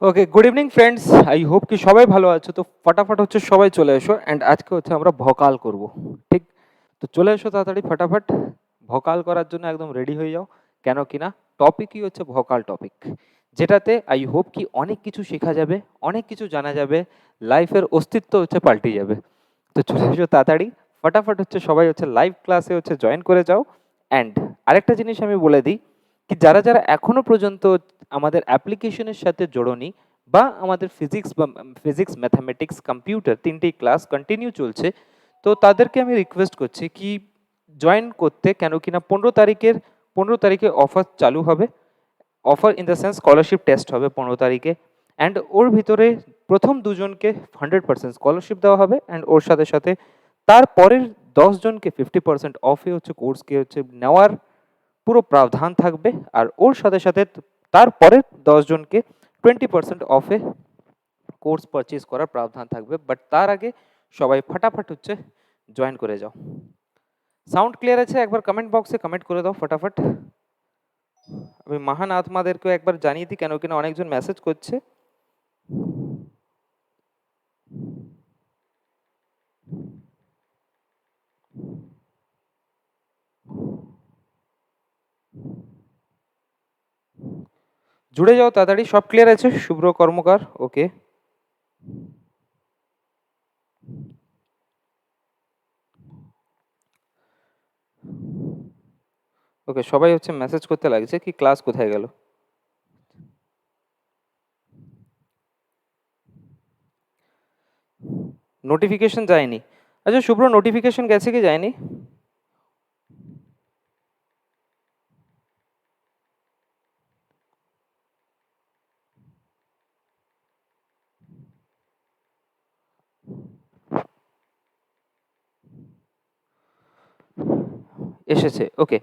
Okay, good evening friends. I hope কি সবাই ভালো আছো। তো ফটাফট হচ্ছে সবাই চলে এসো, অ্যান্ড আজকে হচ্ছে আমরা ভোকাল করব। ঠিক, তো চলে এসো তাড়াতাড়ি ফটাফট। ভোকাল করার জন্য একদম রেডি হয়ে যাও, কেন কি না টপিকই হচ্ছে ভোকাল টপিক, যেটাতে আই হোপ কি অনেক কিছু শেখা যাবে, অনেক কিছু জানা যাবে, লাইফের অস্তিত্ব হচ্ছে পাল্টে যাবে। তো চলে এসো তাড়াতাড়ি ফটাফট হচ্ছে সবাই হচ্ছে লাইভ ক্লাসে হচ্ছে জয়েন করে যাও। অ্যান্ড আরেকটা জিনিস আমি বলে দিই কি, যারা যারা এখনো পর্যন্ত আমাদের অ্যাপ্লিকেশনের সাথে জড়োনি বা আমাদের ফিজিক্স ম্যাথামেটিক্স কম্পিউটার তিনটেই ক্লাস কন্টিনিউ চলছে, তো তাদেরকে আমি রিকোয়েস্ট করছি কি জয়েন করতে, কেন কিনা 15 তারিখে অফার চালু হবে। Offer in the sense scholarship test হবে 15 তারিখে, অ্যান্ড ওর ভিতরে প্রথম দুজনকে 100% স্কলারশিপ দেওয়া হবে, অ্যান্ড ওর সাথে সাথে তারপরের 10 জনকে 50% অফে হচ্ছে কোর্সকে হচ্ছে নেওয়ার পুরো প্রাবধান থাকবে। আর ওর সাথে সাথে তারপরের 10 জনকে 20% অফে কোর্স পারচেজ করার প্রাবধান থাকবে। বাট তার আগে সবাই ফটাফট হচ্ছে জয়েন করে যাও। সাউন্ড ক্লিয়ার আছে? একবার কমেন্ট বক্সে কমেন্ট করে দাও ফটাফট। আমি মহান আত্মাদেরকেও একবার জানিয়ে দিই, কেন কিনা অনেকজন মেসেজ করছে। জুড়ে যাও তাড়াতাড়ি। সব ক্লিয়ার আছে? শুভ্র কর্মকার, ওকে। ওকে, সবাই হচ্ছে মেসেজ করতে লাগছে কি ক্লাস কোথায় গেল। নোটিফিকেশন যায়নি? আচ্ছা শুভ্র, নোটিফিকেশন গেছে কি যায়নি? এসেছে, ওকে,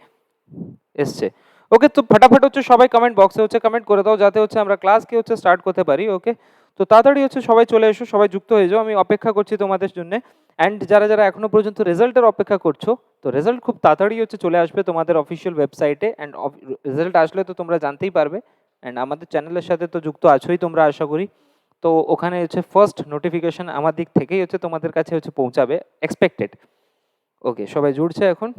এসছে। ওকে, তো ফটাফট হচ্ছে সবাই কমেন্ট বক্সে হচ্ছে কমেন্ট করে দাও, যাতে হচ্ছে আমরা ক্লাসকে হচ্ছে স্টার্ট করতে পারি। ওকে, তো তাড়াতাড়ি হচ্ছে সবাই চলে এসো, সবাই যুক্ত হয়ে যাও, আমি অপেক্ষা করছি তোমাদের জন্য। অ্যান্ড যারা যারা এখনো পর্যন্ত রেজাল্টের অপেক্ষা করছো, তো রেজাল্ট খুব তাড়াতাড়ি হচ্ছে চলে আসবে তোমাদের অফিসিয়াল ওয়েবসাইটে। অ্যান্ড রেজাল্ট আসলে তো তোমরা জানতেই পারবে। অ্যান্ড আমাদের চ্যানেলের সাথে তো যুক্ত আছোই তোমরা, আশা করি। তো ওখানে হচ্ছে ফার্স্ট নোটিফিকেশন আমার দিক থেকেই হচ্ছে তোমাদের কাছে হচ্ছে পৌঁছাবে, এক্সপেক্টেড। ওকে, সবাই জুড়ছে এখন।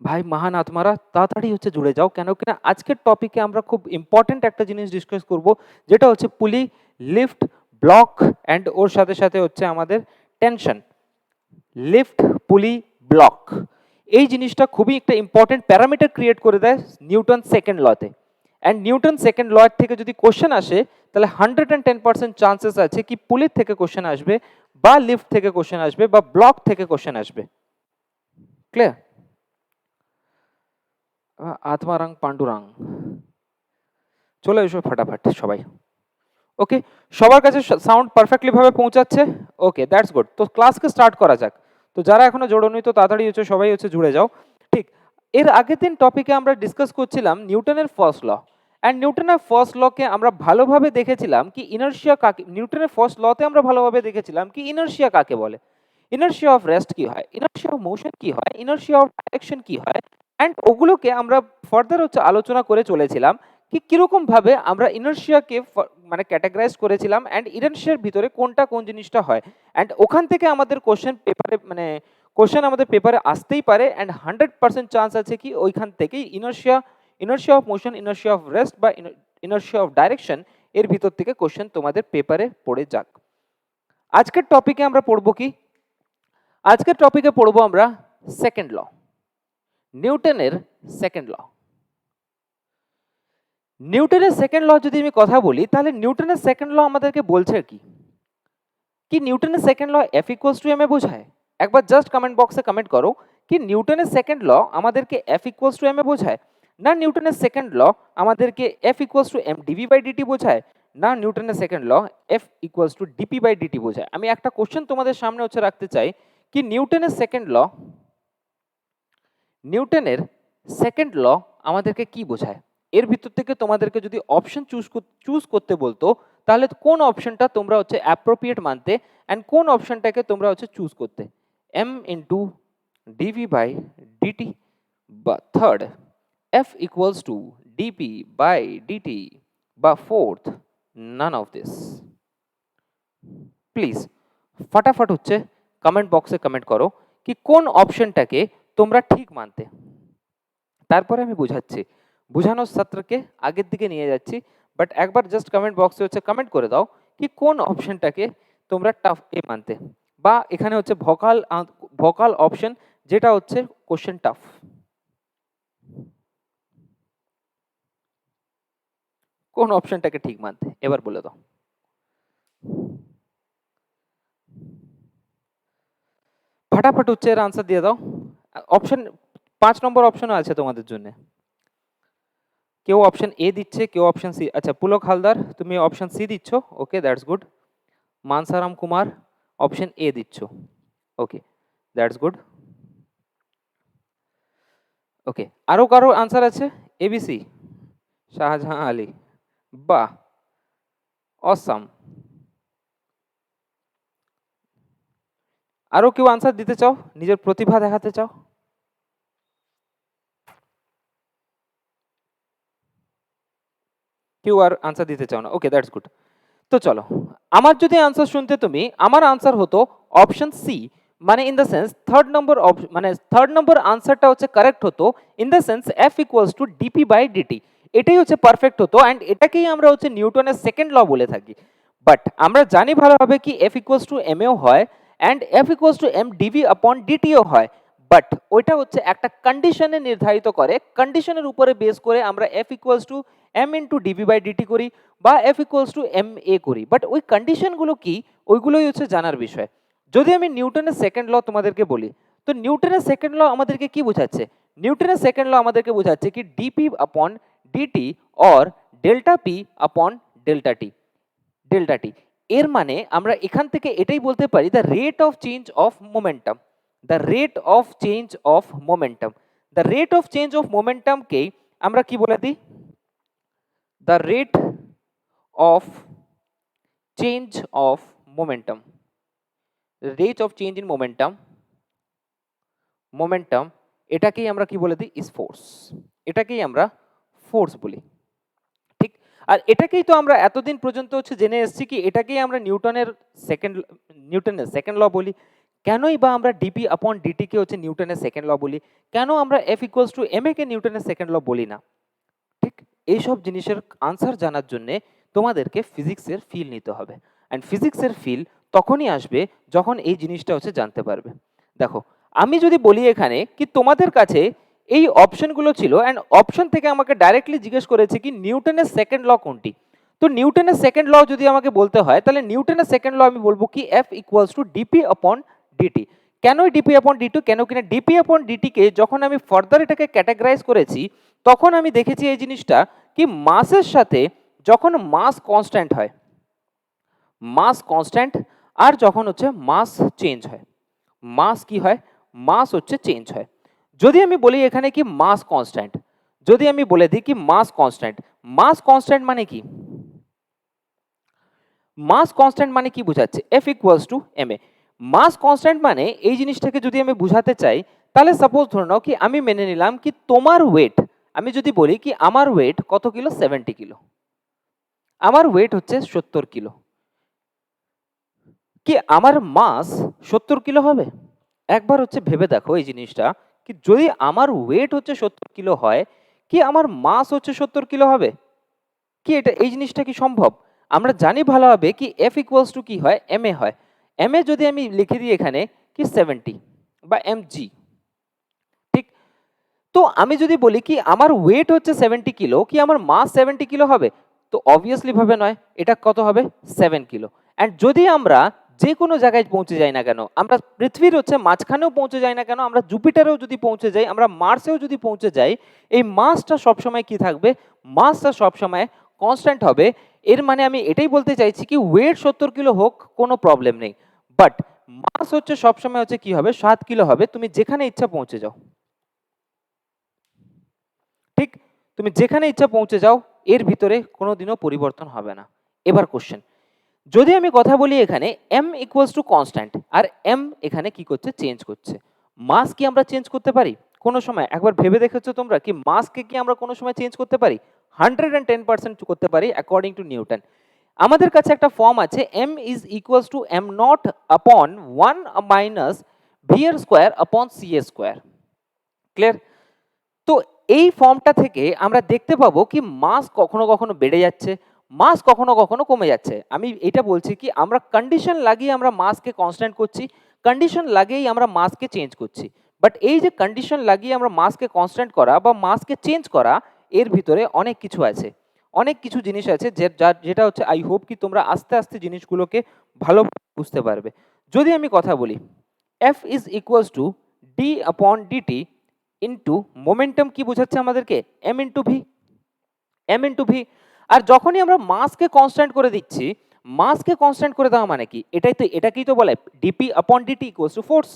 ভাই মহান আত্মারা তাড়াতাড়ি হচ্ছে জুড়ে যাও, কেন কিনা আজকের টপিকে আমরা খুব ইম্পর্টেন্ট একটা জিনিস ডিসকাস করব, যেটা হচ্ছে পুলি, লিফট, ব্লক, অ্যান্ড ওর সাথে সাথে হচ্ছে আমাদের টেনশন। লিফট, পুলি, ব্লক, এই জিনিসটা খুবই একটা ইম্পর্টেন্ট প্যারামিটার ক্রিয়েট করে দেয় নিউটন সেকেন্ড লতে। অ্যান্ড নিউটন সেকেন্ড ল থেকে যদি কোশ্চেন আসে, তাহলে 110% চান্সেস আছে কি পুলির থেকে কোশ্চেন আসবে, বা লিফট থেকে কোশ্চেন আসবে, বা ব্লক থেকে কোশ্চেন আসবে। ক্লিয়ার? আত্মারাং পাণ্ডুরাং, চলে এসো ফটাফট সবাই। ওকে, সবার কাছে সাউন্ড পারফেক্টলি ভাবে পৌঁছাচ্ছে? ওকে, দ্যাটস গুড। তো ক্লাসকে স্টার্ট করা যাক। তো যারা এখনো জোড়োনি, তো তাড়াতাড়ি হচ্ছে সবাই হচ্ছে জুড়ে যাও। ঠিক, এর আগের দিন টপিকে আমরা ডিসকাস করছিলাম নিউটনের ফার্স্ট ল। অ্যান্ড নিউটনের ফার্স্ট লকে আমরা ভালোভাবে দেখেছিলাম কি ইনার্শিয়া কাকে, নিউটনের ফার্স্ট লতে আমরা ভালোভাবে দেখেছিলাম কি ইনার্শিয়া কাকে বলে, ইনার্শিয়া অফ রেস্ট কি হয়, ইনার্শিয়া অফ মোশন কি হয়, ইনার্শিয়া অফ ডাইরেকশন কি হয়। অ্যান্ড ওগুলোকে আমরা ফার্দার হচ্ছে আলোচনা করে চলেছিলাম কি কিরকম ভাবে আমরা ইনার্শিয়াকে মানে ক্যাটাগরাইজ করেছিলাম, অ্যান্ড ইনার্শিয়ার ভিতরে কোনটা কোন জিনিসটা হয়। অ্যান্ড ওখান থেকে আমাদের কোশ্চেন পেপারে মানে কোশ্চেন আমাদের পেপারে আসতেই পারে, অ্যান্ড 100% চান্স আছে কি ওইখান থেকেই inertia, inertia of motion, inertia of rest বা ইনার্শিয়া অফ ডাইরেকশন এর ভিতর থেকে কোশ্চেন তোমাদের পেপারে পড়ে যাক। আজকের টপিকে আমরা পড়বো কি, আজকের টপিকে পড়বো আমরা সেকেন্ড ল, নিউটনের সেকেন্ড ল। নিউটনের সেকেন্ড ল যদি আমি কথা বলি, তাহলে নিউটনের সেকেন্ড ল আমাদেরকে বলছে কি, কি নিউটনের second law F equals to M A বোঝায়? একবার জাস্ট কমেন্ট বক্সে কমেন্ট করো কি নিউটনের সেকেন্ড ল আমাদেরকে F equals to M A বোঝায়, না নিউটনের সেকেন্ড ল আমাদেরকে F equals to M DV by DT বোঝায়, না নিউটনের second law F equals to DP by DT বোঝায়। আমি একটা কোশ্চেন তোমাদের সামনে হচ্ছে রাখতে চাই কি নিউটনের সেকেন্ড ল, নিউটনের সেকেন্ড ল আমাদেরকে কি বোঝায়। এর ভিতর থেকে তোমাদেরকে যদি অপশন চুজ করতে বলতো, তাহলে কোন অপশনটা তোমরা হচ্ছে অ্যাপ্রোপ্রিয়েট মানতে, অ্যান্ড কোন অপশনটাকে তোমরা হচ্ছে চুজ করতে, M into DV by DT, বা third F equals to DP by DT, বা fourth none of this. Please ফটাফট হচ্ছে কমেন্ট বক্সে কমেন্ট করো কি কোন অপশনটাকে তোমরা ঠিক মানতে। তারপরে আমি বুঝাচ্ছি, বুঝানোর ছাত্রকে আগের দিকে নিয়ে যাচ্ছি, বাট একবার জাস্ট কমেন্ট বক্সে হচ্ছে কমেন্ট করে দাও কি কোন অপশনটাকে তোমরা টাফ এ মানতে, বা এখানে হচ্ছে ভোকাল ভোকাল অপশন যেটা হচ্ছে কোশ্চেন টাফ। কোন অপশনটাকে ঠিক মানতে এবার বলে দাও। ফটাফট হচ্ছে এর আনসার দিয়ে দাও। অপশন 5 নম্বর অপশনও আছে তোমাদের জন্য। কেউ অপশন এ দিচ্ছে, কেউ অপশন সি। আচ্ছা পুলক হালদার তুমি অপশন সি দিচ্ছ, okay that's good. Mansaram Kumar option A দিচ্ছ, ওকে দ্যাটস গুড। ওকে আরো কারো আনসার আছে? এবিসি শাহজাহান আলী, বাহ অসাম। আরো কেউ আনসার দিতে চাও, নিজের প্রতিভা দেখাতে চাও? কেউ আর আনসার দিতে চাও না, ওকে দ্যাটস গুড। তো চলো, আমার যদি আনসার শুনতে তুমি, আমার আনসার হতো অপশন সি, মানে in the sense third number মানে থার্ড নম্বর আনসারটা হচ্ছে কারেক্ট হতো, in the sense F equals to DP by DT, এটাই হচ্ছে পারফেক্ট হতো, অ্যান্ড এটাকেই আমরা হচ্ছে নিউটনের সেকেন্ড ল বলে থাকি। বাট আমরা জানি ভালোভাবে কি এফ ইকুয়ালস টু এম এও হয় and F equals to M DV upon ডিটিও হয়, বাট ওইটা হচ্ছে একটা কন্ডিশনে নির্ধারিত করে, কন্ডিশনের উপরে বেস করে আমরা F equals to M into DV by DT করি বা F equals to M A করি, বাট ওই কন্ডিশনগুলো কি ওইগুলোই হচ্ছে জানার বিষয়। যদি আমি নিউটনের সেকেন্ড ল তোমাদেরকে বলি, তো নিউটনের সেকেন্ড ল আমাদেরকে কি বোঝাচ্ছে? নিউটনের সেকেন্ড ল আমাদেরকে বোঝাচ্ছে কি DP upon DT or delta P upon delta T, delta T. এর মানে আমরা এখান থেকে এটাই বলতে পারি the rate of change of momentum, the rate of change of momentum, the rate of change of মোমেন্টামকেই আমরা কি বলে দিই? The rate of change of momentum, rate of change in momentum এটাকেই আমরা কি বলে দিই? ইজ ফোর্স, এটাকেই আমরা ফোর্স বলি, ঠিক। আর এটাকেই তো আমরা এতদিন পর্যন্ত হচ্ছে জেনে এসেছি কি এটাকেই আমরা নিউটনের সেকেন্ড ল বলি। কেনই বা আমরা ডিপি আপন ডিটি কে হচ্ছে নিউটনের সেকেন্ড ল বলি? কেন আমরা এফ ইকুয়ালস টু এম এ কে নিউটনের সেকেন্ড ল বলি না? ঠিক এইসব জিনিসের আনসার জানার জন্য তোমাদেরকে ফিজিক্সের ফিল নিতে হবে, অ্যান্ড ফিজিক্সের ফিল তখনই আসবে যখন এই জিনিসটা হচ্ছে জানতে পারবে। দেখো আমি যদি বলি এখানে কি তোমাদের কাছে এই অপশনগুলো ছিল, অ্যান্ড অপশন থেকে আমাকে ডাইরেক্টলি জিজ্ঞেস করেছে কি নিউটনের সেকেন্ড ল কোনটি, তো নিউটনের সেকেন্ড ল যদি আমাকে বলতে হয় তাহলে নিউটনের সেকেন্ড ল আমি বলবো কি F equals to DP upon DT. কেন ডিপি আপন ডিটি? কেন কিনা ডিপি আপন ডিটিকে যখন আমি ফার্দার এটাকে ক্যাটাগরাইজ করেছি তখন আমি দেখেছি এই জিনিসটা কি মাসের সাথে যখন মাস কনস্ট্যান্ট হয়, মাস কনস্ট্যান্ট, আর যখন হচ্ছে মাস চেঞ্জ হয়, মাস কি হয়? মাস হচ্ছে চেঞ্জ হয়। যদি আমি বলি এখানে কি মাস কনস্ট্যান্ট, যদি আমি বলে দিই কি মাস কনস্ট্যান্ট, মাস কনস্ট্যান্ট মানে কি? মাস কনস্ট্যান্ট মানে কি বোঝাচ্ছে? F equals to M A. Mass constant মানে এই জিনিসটাকে যদি আমি বুঝাতে চাই তাহলে সাপোজ ধরে নাও কি আমি মেনে নিলাম কি তোমার ওয়েট, আমি যদি বলি কি আমার ওয়েট কত কিলো? 70 কিলো। আমার ওয়েট হচ্ছে 70 কিলো, কি আমার মাস 70 কিলো হবে? একবার হচ্ছে ভেবে দেখো এই জিনিসটা, কি যদি আমার ওয়েট হচ্ছে 70 কিলো হয় কি আমার মাস হচ্ছে 70 কিলো হবে? কি এটা এই জিনিসটা কি সম্ভব? আমরা জানি ভালোভাবে কি এফ ইকুয়ালস টু কি হয়? এম এ হয়। এম এ যদি আমি লিখে দিই এখানে কি 70 বা এম জি, ঠিক। তো আমি যদি বলি কি আমার ওয়েট হচ্ছে 70 কিলো, কি আমার মাস 70 কিলো হবে? তো অবভিয়াসলি ভাবে নয়, এটা কত হবে? 7 কিলো। অ্যান্ড যদি আমরা যে কোনো জায়গায় পৌঁছে যাই না কেন, আমরা পৃথিবীর হচ্ছে মাঝখানেও পৌঁছে যাই না কেন, আমরা জুপিটারেও যদি পৌঁছে যাই, আমরা মার্সেও যদি পৌঁছে যাই, এই মাসটা সবসময় কি থাকবে? মাসটা সবসময় কনস্ট্যান্ট হবে। এর মানে আমি এটাই বলতে চাইছি কি ওয়েট 70 কিলো হোক কোনো প্রবলেম নেই, বাট মাস হচ্ছে সবসময় হচ্ছে কি হবে? 7 কিলো হবে, তুমি যেখানে ইচ্ছা পৌঁছে যাও, ঠিক। তুমি যেখানে ইচ্ছা পৌঁছে যাও, এর ভিতরে কোনোদিনও পরিবর্তন হবে না। এবার কোশ্চেন, যদি আমি কথা বলি এখানে এম ইকুয়ালস টু কনস্ট্যান্ট, আর এম এখানে কি করছে? চেঞ্জ করছে। মাস কি আমরা চেঞ্জ করতে পারি কোনো সময়? একবার ভেবে দেখেছো তোমরা কি মাসকে কি আমরা কোনো সময় চেঞ্জ করতে পারি? 110% করতে পারি অ্যাকর্ডিং টু নিউটন। আমাদের কাছে একটা ফর্ম আছে m is equals two m not আপন 1 মাইনাস ভি এর স্কোয়ার আপন সি এর স্কোয়ার। ক্লিয়ার? তো এই ফর্মটা থেকে আমরা দেখতে পাবো কি মাস কখনো কখনো বেড়ে যাচ্ছে, মাস কখনো কখনো কমে যাচ্ছে। আমি এটা বলছি কি আমরা কন্ডিশন লাগিয়ে আমরা মাসকে কনস্ট্যান্ট করছি, কন্ডিশন লাগিয়েই আমরা মাসকে চেঞ্জ করছি। বাট এই যে কন্ডিশন লাগিয়ে আমরা মাসকে কনস্ট্যান্ট করা বা মাসকে চেঞ্জ করা, এর ভিতরে অনেক কিছু আছে, অনেক কিছু জিনিস আছে যেটা হচ্ছে আই হোপ কি তোমরা আস্তে আস্তে জিনিসগুলোকে ভালো বুঝতে পারবে। যদি আমি কথা বলি F is equals to D upon DT into momentum কি বোঝাচ্ছে আমাদেরকে, M into V, M into V. আর যখনই আমরা মাসকে কনস্ট্যান্ট করে দিচ্ছি, মাসকে কনস্ট্যান্ট করে দেওয়া মানে কি, এটাকেই তো বলে DP upon DT equals to force.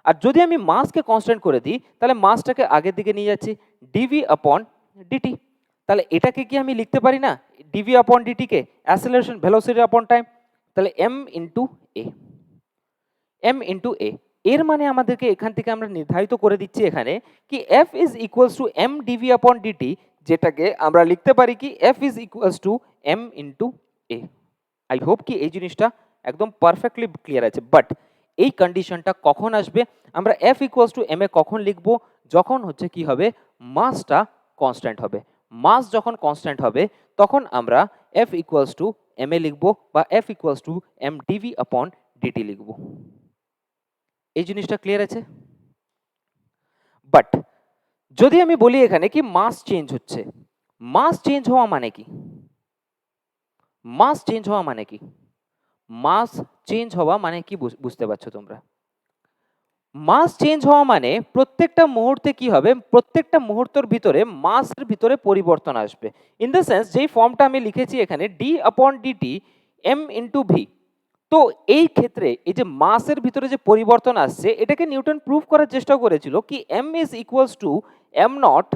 আর যদি আমি মাসকে কনস্ট্যান্ট করে দিই তাহলে মাসটাকে আগের দিকে নিয়ে যাচ্ছি, ডিভি আপন ডিটি। তাহলে এটাকে কি আমি লিখতে পারি না, ডিভি আপন ডিটিকে অ্যাসেলারেশন ভেলোসিটি আপন টাইম, তাহলে এম ইন্টু এ, এম ইন্টু এ। এর মানে আমাদেরকে এখান থেকে আমরা নির্ধারিত করে দিচ্ছি এখানে কি F is equals to M DV upon DT, যেটাকে আমরা লিখতে পারি কি F is equals to M into A. I hope কি এই জিনিসটা একদম পারফেক্টলি ক্লিয়ার আছে। বাট এই কন্ডিশনটা কখন আসবে, আমরা এফ ইকুয়ালস টু এম এ কখন লিখবো, যখন হচ্ছে কি হবে মাসটা কনস্ট্যান্ট হবে। মাস যখন কনস্ট্যান্ট হবে তখন আমরা F equals to M A লিখবো বা F equals to M DV upon DT লিখবো। এই জিনিসটা ক্লিয়ার আছে? বাট যদি আমি বলি এখানে কি মাস চেঞ্জ হচ্ছে, মাস চেঞ্জ হওয়া মানে কি, মাস চেঞ্জ হওয়া মানে কি, মাস চেঞ্জ হওয়া মানে কি বুঝতে পারছো তোমরা? মাস চেঞ্জ হওয়া মানে প্রত্যেকটা মুহূর্তে কি হবে, প্রত্যেকটা মুহূর্তের ভিতরে মাসের ভিতরে পরিবর্তন আসবে। ইন দ্য সেন্স যেই ফর্মটা আমি লিখেছি এখানে D upon DT M into V, তো এই ক্ষেত্রে এই যে মাসের ভিতরে যে পরিবর্তন আসছে এটাকে নিউটন প্রুভ করার চেষ্টা করেছিল কি M is equals to M not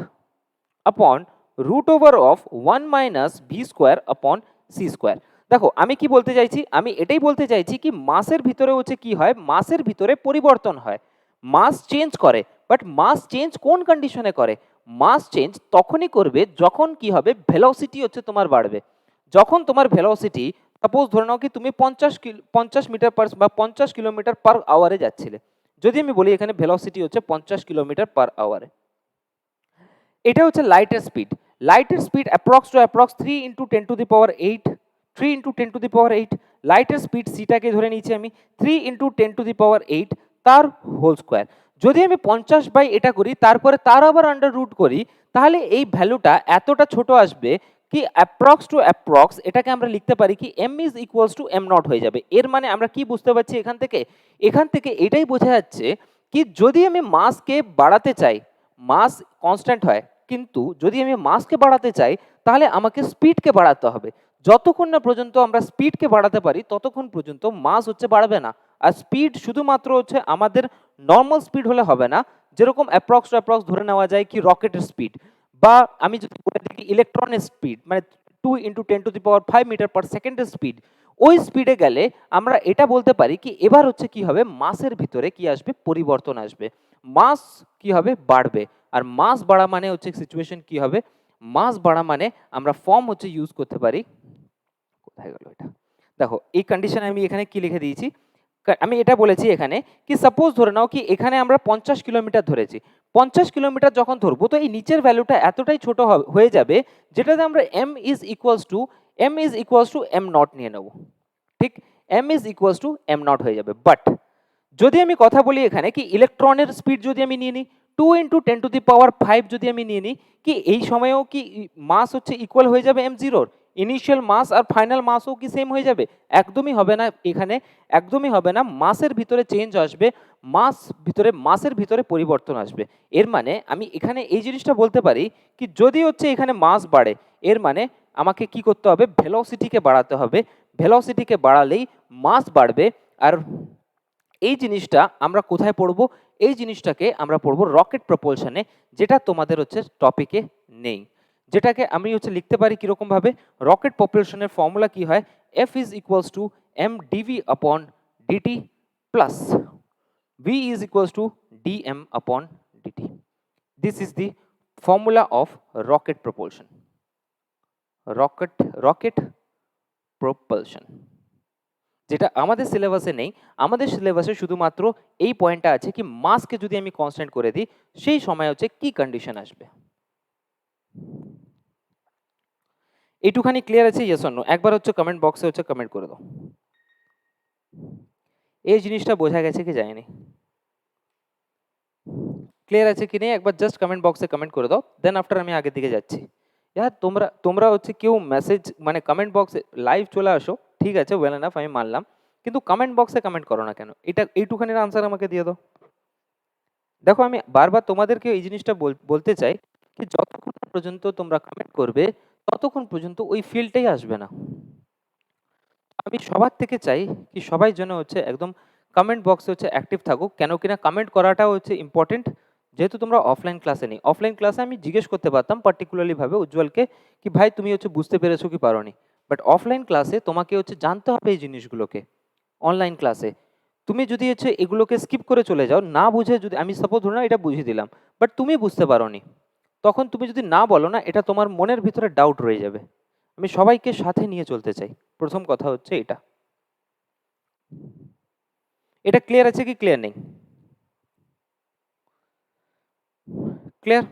upon root over of 1 minus V square upon C square. দেখো আমি কি বলতে চাইছি, আমি এটাই বলতে চাইছি কি মাসের ভিতরে হচ্ছে কি হয়, মাসের ভিতরে পরিবর্তন হয়, মাস চেঞ্জ করে। বাট মাস চেঞ্জ কোন কন্ডিশনে করে, মাস চেঞ্জ তখনই করবে যখন কি হবে ভেলোসিটি হচ্ছে তোমার বাড়বে। যখন তোমার ভেলোসিটি সাপোজ ধরে নাও কি তুমি 50 মিটার পার বা 50 কিলোমিটার পার আওয়ারে যাচ্ছিলে, যদি আমি বলি এখানে ভেলোসিটি হচ্ছে 50 কিলোমিটার পার আওয়ারে, এটা হচ্ছে লাইটের স্পিড। লাইটের speed approx to approx 3 into 10 to the power 8, 3 into 10 to the power 8। লাইটের স্পিড সিটাকে ধরে নিয়েছি আমি 3 ইন্টু 10 টু দি পাওয়ার 8 তার হোল স্কোয়ার। যদি আমি 50 বাই এটা করি তারপরে তার আবার আন্ডার রুট করি, তাহলে এই ভ্যালুটা এতটা ছোট আসবে কি অ্যাপ্রক্স টু অ্যাপ্রক্স এটাকে আমরা লিখতে পারি কি M is equals to M not হয়ে যাবে। এর মানে আমরা কি বুঝতে পারছি এখান থেকে, এখান থেকে এটাই বোঝা যাচ্ছে কি যদি আমি মাসকে বাড়াতে চাই, মাস কনস্ট্যান্ট হয়, কিন্তু যদি আমি মাসকে বাড়াতে চাই তাহলে আমাকে স্পিডকে বাড়াতে হবে। যতক্ষণ না পর্যন্ত আমরা স্পিডকে বাড়াতে পারি ততক্ষণ পর্যন্ত মাস হচ্ছে বাড়বে না। আর স্পিড শুধুমাত্র হচ্ছে আমাদের নর্মাল স্পিড হলে হবে না, যেরকম অ্যাপ্রক্স টু অ্যাপ্রক্স ধরে নেওয়া যায় কি রকেটের স্পিড, বা আমি যদি বলে দেখি ইলেকট্রনের স্পিড মানে 2 into 10 to the power 5 metre per সেকেন্ডের স্পিড, ওই স্পিডে গেলে আমরা এটা বলতে পারি কি এবার হচ্ছে কি হবে মাসের ভিতরে কি আসবে পরিবর্তন আসবে, মাস কি হবে বাড়বে। আর মাস বাড়া মানে হচ্ছে সিচুয়েশন কি হবে, মাস বাড়া মানে আমরা ফর্ম হচ্ছে ইউজ করতে পারি, কোথায় গেল এটা, দেখো এই কন্ডিশনে আমি এখানে কি লিখে দিয়েছি, আমি এটা বলেছি এখানে কি সাপোজ ধরে নাও কি এখানে আমরা 50 কিলোমিটার ধরেছি, 50 কিলোমিটার যখন ধরবো তো এই নিচের ভ্যালুটা এতটাই ছোট হয়ে যাবে যেটাতে আমরা M is equals to M not নিয়ে নেব। ঠিক, M is equals to M not হয়ে যাবে। বাট যদি আমি কথা বলি এখানে কি ইলেকট্রনের স্পিড যদি আমি নিয়ে নিই 2 ইন্টু 10 টু দি পাওয়ার 5 যদি আমি নিয়ে নিই, কি এই সময়েও কি মাস হচ্ছে ইকুয়াল হয়ে যাবে এম জিরোর, ইনিশিয়াল মাস আর ফাইনাল মাসও কি সেম হয়ে যাবে? একদমই হবে না, এখানে একদমই হবে না, মাসের ভিতরে চেঞ্জ আসবে, মাসের ভিতরে পরিবর্তন আসবে। এর মানে আমি এখানে এই জিনিসটা বলতে পারি কি যদি হচ্ছে এখানে মাস বাড়ে এর মানে আমাকে কি করতে হবে ভেলোসিটিকে বাড়াতে হবে, ভেলোসিটিকে বাড়ালেই মাস বাড়বে। আর এই জিনিসটা আমরা কোথায় পড়বো, এই জিনিসটাকে আমরা পড়বো রকেট প্রপলশনে, যেটা তোমাদের হচ্ছে টপিকে নেই, যেটাকে আমি হচ্ছে লিখতে পারি কিরকম ভাবে, রকেট প্রপলশনের ফর্মুলা কি হয়, F is equals to M DV upon DT plus V is equals to DM upon DT. This is the formula of rocket propulsion, rocket propulsion, যেটা আমাদের সিলেবাসে নেই। আমাদের সিলেবাসে শুধুমাত্র এই পয়েন্টটা আছে কি মাসকে যদি আমি কনস্ট্যান্ট করে দিই সেই সময় হচ্ছে কি কন্ডিশন আসবে। এইটুখানি ক্লিয়ার আছে? ইয়েস অর নো একবার হচ্ছে কমেন্ট বক্সে হচ্ছে কমেন্ট করে দাও। এই জিনিসটা বোঝা গেছে কি যায়নি? ক্লিয়ার আছে কি নেই একবার জাস্ট কমেন্ট বক্সে কমেন্ট করে দাও, দেন আফটার আমি আগের দিকে যাচ্ছি। ইয়ার তোমরা তোমরা হচ্ছে কেউ মেসেজ মানে কমেন্ট বক্সে লাইভ চলে আসো, ঠিক আছে ওয়েল এনাফ, আমি মানলাম, কিন্তু কমেন্ট বক্সে কমেন্ট করো না কেন? এটা এইটুখানির আনসার আমাকে দিয়ে দাও। দেখো আমি বারবার তোমাদেরকে এই জিনিসটা বলতে চাই কি যতক্ষণ পর্যন্ত তোমরা কমেন্ট করবে ততক্ষণ পর্যন্ত ওই ফিলটাই আসবে না। আমি সবার থেকে চাই কি সবাই যেন হচ্ছে একদম কমেন্ট বক্সে হচ্ছে অ্যাক্টিভ থাকুক, কেন কিনা কমেন্ট করাটাও হচ্ছে ইম্পর্টেন্ট। যেহেতু তোমরা অফলাইন ক্লাসে নেই, অফলাইন ক্লাসে আমি জিজ্ঞেস করতে পারতাম পার্টিকুলারলি ভাবে উজ্জ্বলকে কি ভাই তুমি হচ্ছে বুঝতে পেরেছো কি পারোনি, বাট অফলাইন ক্লাসে তোমাকে হচ্ছে জানতে হবে এই জিনিসগুলোকে। অনলাইন ক্লাসে তুমি যদি হচ্ছে এগুলোকে স্কিপ করে চলে যাও, না বুঝে যদি আমি সাপোজ ধরো না এটা বুঝিয়ে দিলাম বাট তুমি বুঝতে পারোনি, তখন তুমি যদি না বলো না এটা তোমার মনের ভিতরে ডাউট রয়ে যাবে। আমি সবাইকে সাথে নিয়ে চলতে চাই, প্রথম কথা হচ্ছে এটা। এটা ক্লিয়ার আছে কি ক্লিয়ার নেই? ক্লিয়ার?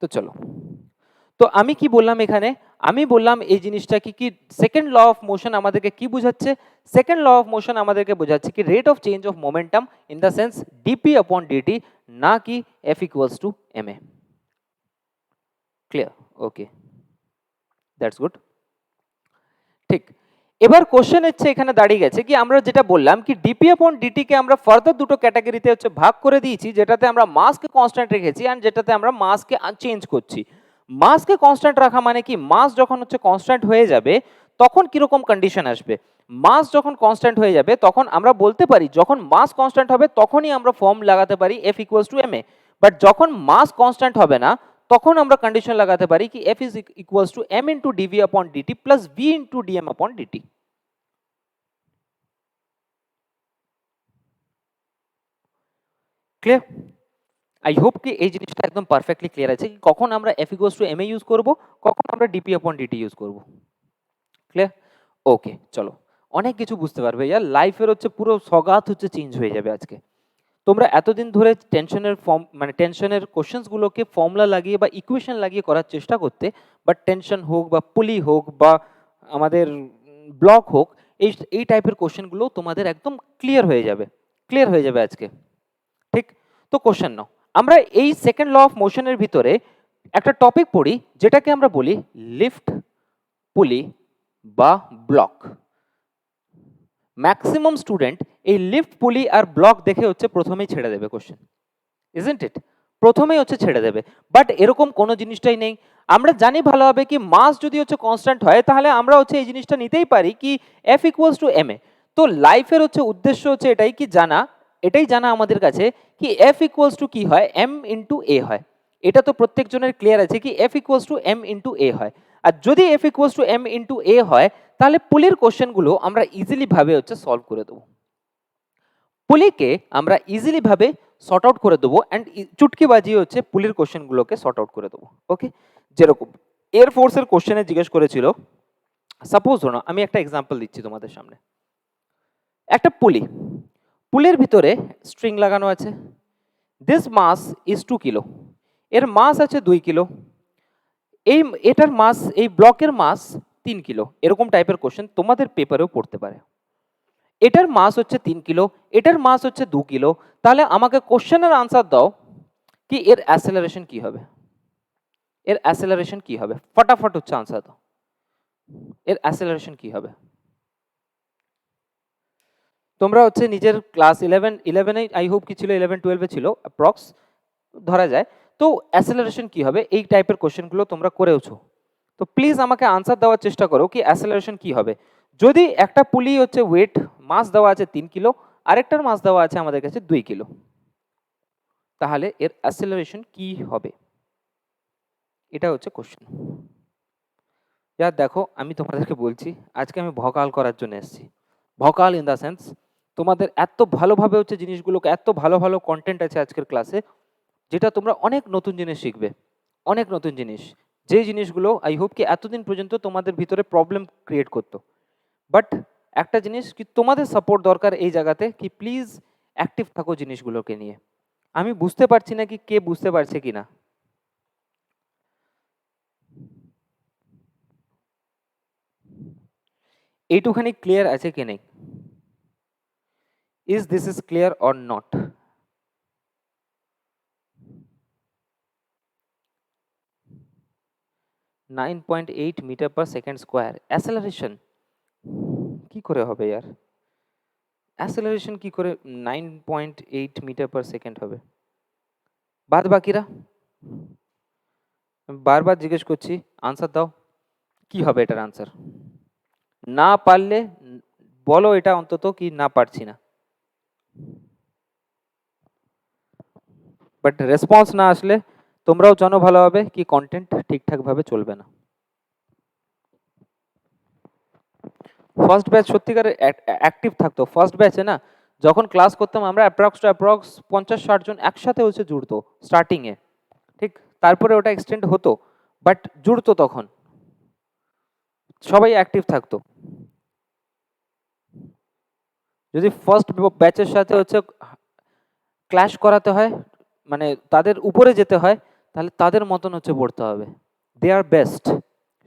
তো চলো, তো আমি কি বললাম এখানে? আমি বললাম এই জিনিসটা কি কি সেকেন্ড ল অফ মোশন আমাদেরকে কি বোঝাচ্ছে? সেকেন্ড ল অফ মোশন আমাদেরকে বোঝাচ্ছে কি rate of change of momentum in the sense DP upon DT, না কি F equals to M A. Clear? Okay, that's good. ঠিক, এবার কোশ্চেন হচ্ছে এখানে দাঁড়িয়ে গেছে কি আমরা যেটা বললাম কি ডিপি अपॉन ডিটি কে আমরা ফার্দার দুটো ক্যাটাগরিতে হচ্ছে ভাগ করে দিয়েছি, যেটাতে আমরা মাসকে কনস্ট্যান্ট রেখেছি আর যেটাতে আমরা মাসকে চেঞ্জ করছি। মাসকে কনস্ট্যান্ট রাখা মানে কি মাস যখন হচ্ছে কনস্ট্যান্ট হয়ে যাবে তখন কিরকম কন্ডিশন আসবে? মাস যখন কনস্ট্যান্ট হয়ে যাবে তখন আমরা বলতে পারি যখন মাস কনস্ট্যান্ট হবে তখনই আমরা ফর্ম লাগাতে পারি F equals to M A, but যখন মাস কনস্ট্যান্ট হবে না তখন আমরা কন্ডিশন লাগাতে পারি কি F is equals to M into DV upon DT plus V into DM upon DT. Clear? I hope কি এই জিনিসটা একদম পারফেক্টলি ক্লিয়ার আছে কি কখন আমরা F equals to M A use করব, কখন আমরা ডিপি अपॉन ডিটি ইউজ করব। ক্লিয়ার? ওকে চলো, অনেক কিছু বুঝতে পারবে ইয়ার, লাইফের হচ্ছে পুরো সগাত হচ্ছে চেঞ্জ হয়ে যাবে আজকে। তোমরা এতদিন ধরে টেনশনের ফর্ম মানে টেনশনের কোশ্চেন্সগুলোকে ফর্মুলা লাগিয়ে বা ইকুয়েশন লাগিয়ে করার চেষ্টা করতে, বাট টেনশন হোক বা পুলি হোক বা আমাদের ব্লক হোক, এই এই টাইপের কোশ্চেনগুলো তোমাদের একদম ক্লিয়ার হয়ে যাবে, ক্লিয়ার হয়ে যাবে আজকে। ঠিক, তো কোশ্চেন নাও, আমরা এই সেকেন্ড ল অফ মোশনের ভিতরে একটা টপিক পড়ি যেটাকে আমরা বলি লিফট, পুলি বা ব্লক। ম্যাক্সিমাম স্টুডেন্ট এই লিফট, পুলি আর ব্লক দেখে হচ্ছে প্রথমেই ছেড়ে দেবে কোশ্চেন, ইজন্ট ইট? প্রথমেই হচ্ছে ছেড়ে দেবে, বাট এরকম কোনো জিনিসটাই নেই। আমরা জানি ভালোভাবে কি মাস যদি হচ্ছে কনস্ট্যান্ট হয় তাহলে আমরা হচ্ছে এই জিনিসটা নিতেই পারি কি এফ ইকুয়ালস টু এম এ। তো লাইফের হচ্ছে উদ্দেশ্য হচ্ছে এটাই কি জানা, এটাই জানা আমাদের কাছে কি এফ ইকুয়ালস টু কি হয় এম ইন্টু এ হয়। এটা তো প্রত্যেকজনের ক্লিয়ার আছে কি F equals to M into A হয়। আর যদি F equals to M into A হয় তাহলে পুলির কোশ্চেনগুলো আমরা ইজিলি ভাবে হচ্ছে সলভ করে দেবো। পুলিকে আমরা ইজিলি ভাবে সর্ট আউট করে দেবো অ্যান্ড চুটকি বাজিয়ে হচ্ছে পুলির কোশ্চেনগুলোকে সর্ট আউট করে দেবো। ওকে, যেরকম এয়ারফোর্সের কোশ্চেনে জিজ্ঞেস করেছিল, সাপোজ ধরো আমি একটা এক্সাম্পল দিচ্ছি তোমাদের সামনে, একটা পুলি, পুলির ভিতরে স্ট্রিং লাগানো আছে, দিস মাস ইজ 2 কিলো, এর মাস আছে 2 কিলো, এই এটার মাস এই ব্লকের মাস 3 কিলো, এরকম টাইপের কোশ্চেন তোমাদের পেপারেও পড়তে পারে। এটার মাস হচ্ছে 3 কিলো, এটার মাস হচ্ছে 2 কিলো, তাহলে আমাকে কোশ্চেনের আনসার দাও কি এর অ্যাসেলারেশন কি হবে, এর অ্যাসেলারেশন কি হবে, ফটাফট হচ্ছে আনসার দাও, এর অ্যাসেলারেশন কি হবে। তোমরা হচ্ছে নিজের ক্লাস 11 আই হোপ কি ছিল 11-12 ছিল অ্যাপ্রক্স ধরা যায়, তো অ্যাসেলারেশন কি হবে এই টাইপের কোশ্চেনগুলো তোমরা করেওছো, তো প্লিজ আমাকে আনসার দেওয়ার চেষ্টা করো কি অ্যাসেলারেশন কি হবে। যদি একটা পুলি হচ্ছে ওয়েট মাস দেওয়া আছে 3 কিলো, আরেকটার মাস দেওয়া আছে আমাদের কাছে 2 কিলো, তাহলে এর অ্যাসেলারেশন কি হবে, এটা হচ্ছে কোশ্চেন। যার দেখো আমি তোমাদেরকে বলছি আজকে আমি ভকাল করার জন্য এসেছি, ভকাল ইন দ্য সেন্স তোমাদের এত ভালোভাবে হচ্ছে জিনিসগুলোকে, এত ভালো ভালো কন্টেন্ট আছে আজকের ক্লাসে যেটা তোমরা অনেক নতুন জিনিস শিখবে, অনেক নতুন জিনিস যে জিনিসগুলো আই হোপ কি এতদিন পর্যন্ত তোমাদের ভিতরে প্রবলেম ক্রিয়েট করতো, বাট একটা জিনিস কি তোমাদের সাপোর্ট দরকার এই জায়গাতে কি প্লিজ অ্যাক্টিভ থাকো জিনিসগুলোকে নিয়ে। আমি বুঝতে পারছি না কি কে বুঝতে পারছে কি না। এইটুখানি ক্লিয়ার আছে কি নেই? Is this is clear or not? 9.8 metre per second square acceleration কি করে হবে यार? অ্যাসেলারেশন কি করে 9.8 মিটার পার সেকেন্ড হবে? বাদ বাকিরা বারবার জিজ্ঞেস করছি, আনসার দাও, কি হবে এটার আনসার? না পারলে বলো এটা অন্তত কি না পারছি না, বাট রেসপন্স না আসলে তোমরাও জানো ভালোভাবে কি কন্টেন্ট ঠিকঠাক ভাবে চলবে না। ফার্স্ট ব্যাচ সত্যিকারের অ্যাক্টিভ থাকতো। ফার্স্ট ব্যাচে না যখন ক্লাস করতাম আমরা অ্যাপ্রক্স 50-60 জন একসাথে হচ্ছে জুড়তো স্টার্টিংয়ে, ঠিক, তারপরে ওটা এক্সটেন্ড হতো, বাট জুড়তো তখন সবাই অ্যাক্টিভ থাকতো। যদি ফার্স্ট ব্যাচের সাথে হচ্ছে ক্ল্যাশ করাতে হয়, মানে তাদের উপরে যেতে হয়, তাহলে তাদের মতন হচ্ছে পড়তে হবে। দে আর বেস্ট,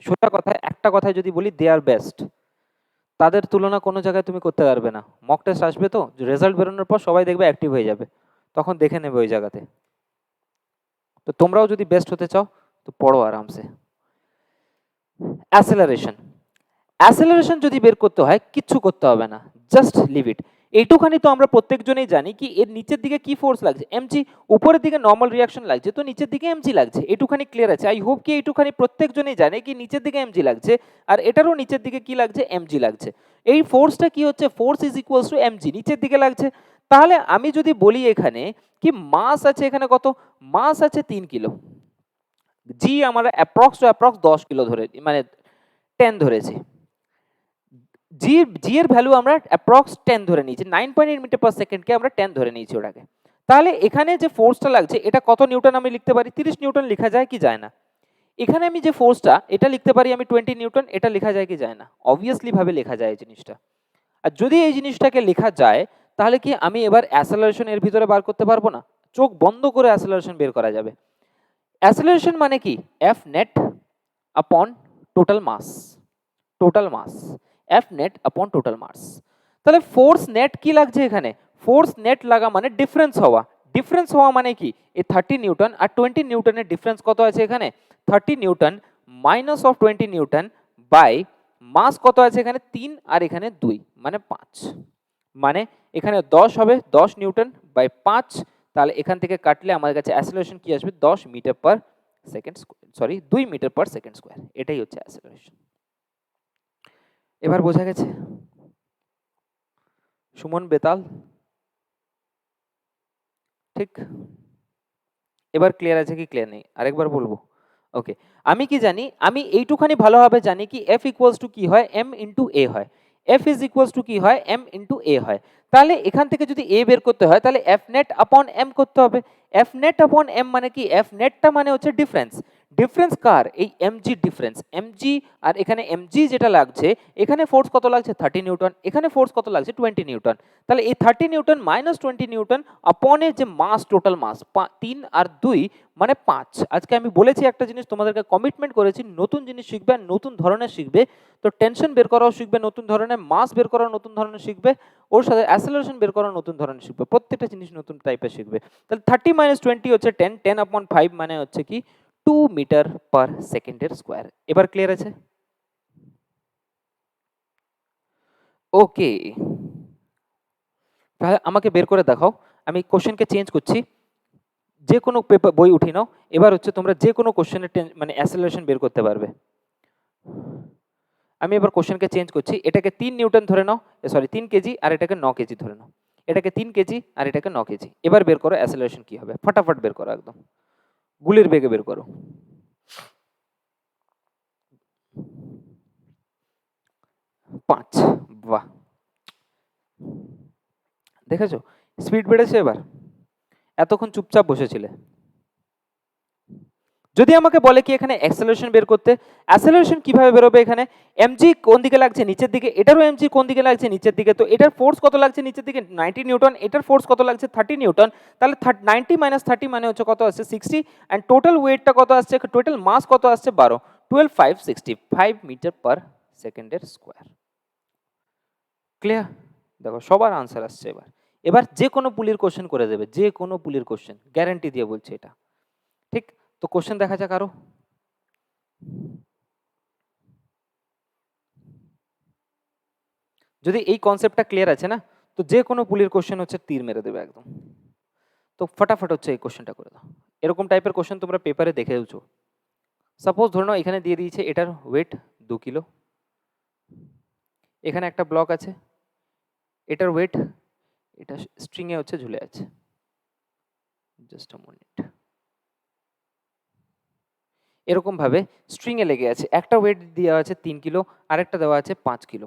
সোজা কথায় একটা কথায় যদি বলি দে আর বেস্ট, তাদের তুলনা কোনো জায়গায় তুমি করতে পারবে না। মক টেস্ট আসবে তো রেজাল্ট বেরোনোর পর সবাই দেখবে অ্যাক্টিভ হয়ে যাবে, তখন দেখে নেবে ওই জায়গাতে। তো তোমরাও যদি বেস্ট হতে চাও তো পড়ো আরামসে। অ্যাসেলারেশন, অ্যাসেলারেশন যদি বের করতে হয় কিচ্ছু করতে হবে না, জাস্ট লিভ ইট। এইটুখানি তো আমরা প্রত্যেকজনেই জানি কি এর নিচের দিকে কি ফোর্স লাগছে, এমজি, উপরের দিকে নর্মাল রিয়াকশন লাগছে তো নিচের দিকে এমজি লাগছে, এটুখানি ক্লিয়ার আছে। আই হোপ কি এইটুখানি প্রত্যেকজনেই জানে কি নিচের দিকে এমজি লাগছে, আর এটারও নিচের দিকে কি লাগছে, এমজি লাগছে। এই ফোর্সটা কি হচ্ছে, force is equals two MG, নিচের দিকে লাগছে। তাহলে আমি যদি বলি এখানে কি মাস আছে এখানে কত, মাস আছে 3 কিলো, জি আমরা অ্যাপ্রক্স 10 কিলো ধরে মানে 10 ধরেছি, জি জি এর ভ্যালু আমরা অ্যাপ্রক্স 10 ধরে নিয়েছি, 9.8 মিটার পার সেকেন্ডকে আমরা 10 ধরে নিয়েছি ওটাকে। তাহলে এখানে যে ফোর্সটা লাগছে এটা কত নিউটন আমি লিখতে পারি, 30 নিউটন লেখা যায় কি যায় না? এখানে আমি যে ফোর্সটা এটা লিখতে পারি আমি 20 নিউটন, এটা লেখা যায় কি যায় না? অবভিয়াসলি ভাবে লেখা যায় এই জিনিসটা। আর যদি এই জিনিসটাকে লেখা যায় তাহলে কি আমি এবার অ্যাসেলারেশন এর ভিতরে বার করতে পারবো না? চোখ বন্ধ করে অ্যাসেলারেশন বের করা যাবে। অ্যাসেলারেশন মানে কি, F net upon total mass, total mass, F net upon total mass. তাহলে ফোর্স নেট কি লাগছে এখানে, ফোর্স নেট লাগা মানে ডিফারেন্স হওয়া, ডিফারেন্স হওয়া মানে কি এই 30 নিউটন আর 20 নিউটনের ডিফারেন্স কত আছে এখানে, 30 newton minus of 20 newton by mass কত আছে এখানে 3 আর এখানে 2 মানে 5, মানে এখানে 10 হবে 10 নিউটন বাই 5, তাহলে এখান থেকে কাটলে আমার কাছে অ্যাসেলারেশন কি আসবে 10 metre per second, sorry 2 metre per second square, এটাই হচ্ছে অ্যাসেলারেশন। এবার বোঝা গেছে? সুমন বেতাল, ঠিক? এবার ক্লিয়ার আছে কি ক্লিয়ার নেই আরেকবার বলবো? ওকে, আমি কি জানি, আমি এইটুখানি ভালোভাবে জানি কি এফ ইকুয়ালস টু কি হয়, এম ইন্টু এ হয়, এফ ইজ ইকুয়ালস টু কি হয়, এম ইন্টু এ হয়। তাহলে এখান থেকে যদি এ বের করতে হয় তাহলে এফ নেট আপন এম করতে হবে। এফ নেট আপন এম মানে কি, এফ নেটটা মানে হচ্ছে ডিফারেন্স, ডিফারেন্স কার, এই এমজি ডিফারেন্স, এমজি, আর এখানে এমজি যেটা লাগছে এখানে ফোর্স কত লাগছে 30 নিউটন, এখানে ফোর্স কত লাগছে 20 নিউটন। তাহলে এই 30 নিউটন মাইনাস 20 নিউটন আপনের যে মাস, টোটাল মাস 3 আর 2 মানে 5। আজকে আমি বলেছি একটা জিনিস তোমাদেরকে কমিটমেন্ট করেছি, নতুন জিনিস শিখবে আর নতুন ধরনের শিখবে, তো টেনশন বের করাও শিখবে নতুন ধরনের, মাস বের করাও নতুন ধরনের শিখবে, ওর সাথে অ্যাসেলারেশন বের করাও নতুন ধরনের শিখবে, প্রত্যেকটা জিনিস নতুন টাইপের শিখবে। তাহলে 30 মাইনাস 20 হচ্ছে 10, 10 আপন 5 মানে হচ্ছে কি 2 মিটার পার সেকেন্ডের স্কোয়ার। এবার ক্লিয়ার আছে? ওকে, তাহলে আমাকে বের করে দেখাও, আমি কোশ্চেনকে চেঞ্জ করছি, যে কোনো পেপার বই উঠিয়ে নাও, এবার হচ্ছে তোমরা যে কোনো কোশ্চেনের মানে অ্যাসেলারেশন বের করতে পারবে। আমি এবার কোশ্চেনকে চেঞ্জ করছি, এটাকে 3 নিউটন ধরে নাও, সরি 3 কেজি, আর এটাকে 9 কেজি ধরে নাও, এটাকে 3 কেজি আর এটাকে 9 কেজি। এবার বের করো অ্যাসেলারেশন কি হবে, ফটাফট বের করো, একদম গুলির বেগে বের করো। 5, বাহ, দেখেছো স্পিড বেড়েছে এবার, এতক্ষণ চুপচাপ বসেছিলে। যদি আমাকে বলে কি এখানে অ্যাক্সেলারেশন বের করতে, অ্যাক্সেলারেশন কিভাবে বেরোবে, এখানে এমজি কোন দিকে লাগছে নিচের দিকে, এটারও এমজি কোন দিকে লাগছে নিচের দিকে, তো এটার ফোর্স কত লাগছে নিচের দিকে 90 নিউটন, এটার ফোর্স কত লাগছে 30 নিউটন, তাহলে 90 মাইনাস 30 মানে হচ্ছে কত আসছে 60, অ্যান্ড টোটাল ওয়েটটা কত আসছে, টোটাল মাস কত আসছে 12, 12 5 65 মিটার পার সেকেন্ডের স্কোয়ার। ক্লিয়ার? দেখো সবার আনসার আসছে। এবার এবার যে কোনো পুলির কোশ্চেন করে দেবে, যে কোনো পুলির কোশ্চেন, গ্যারান্টি দিয়ে বলছে এটা, ঠিক? তো কোশ্চেন দেখা যাক আরো। যদি এই কনসেপ্টটা ক্লিয়ার আছে না, তো যে কোনো পুলির কোশ্চেন হচ্ছে তীর মেরে দেবে একদম। তো ফটাফট হচ্ছে এই কোশ্চেনটা করে দাও। এরকম টাইপের কোশ্চেন তোমরা পেপারে দেখেওছো। সাপোজ ধরে নাও এখানে দিয়ে দিয়েছে এটার ওয়েট 2 কিলো, এখানে একটা ব্লক আছে, এটার ওয়েট, এটা স্ট্রিং এ হচ্ছে ঝুলে আছে, জাস্ট আ মিনিট, এরকম ভাবে স্ট্রিং এ লেগে আছে, একটা ওয়েট দেওয়া আছে 3 কিলো, আরেকটা দেওয়া আছে 5 কিলো,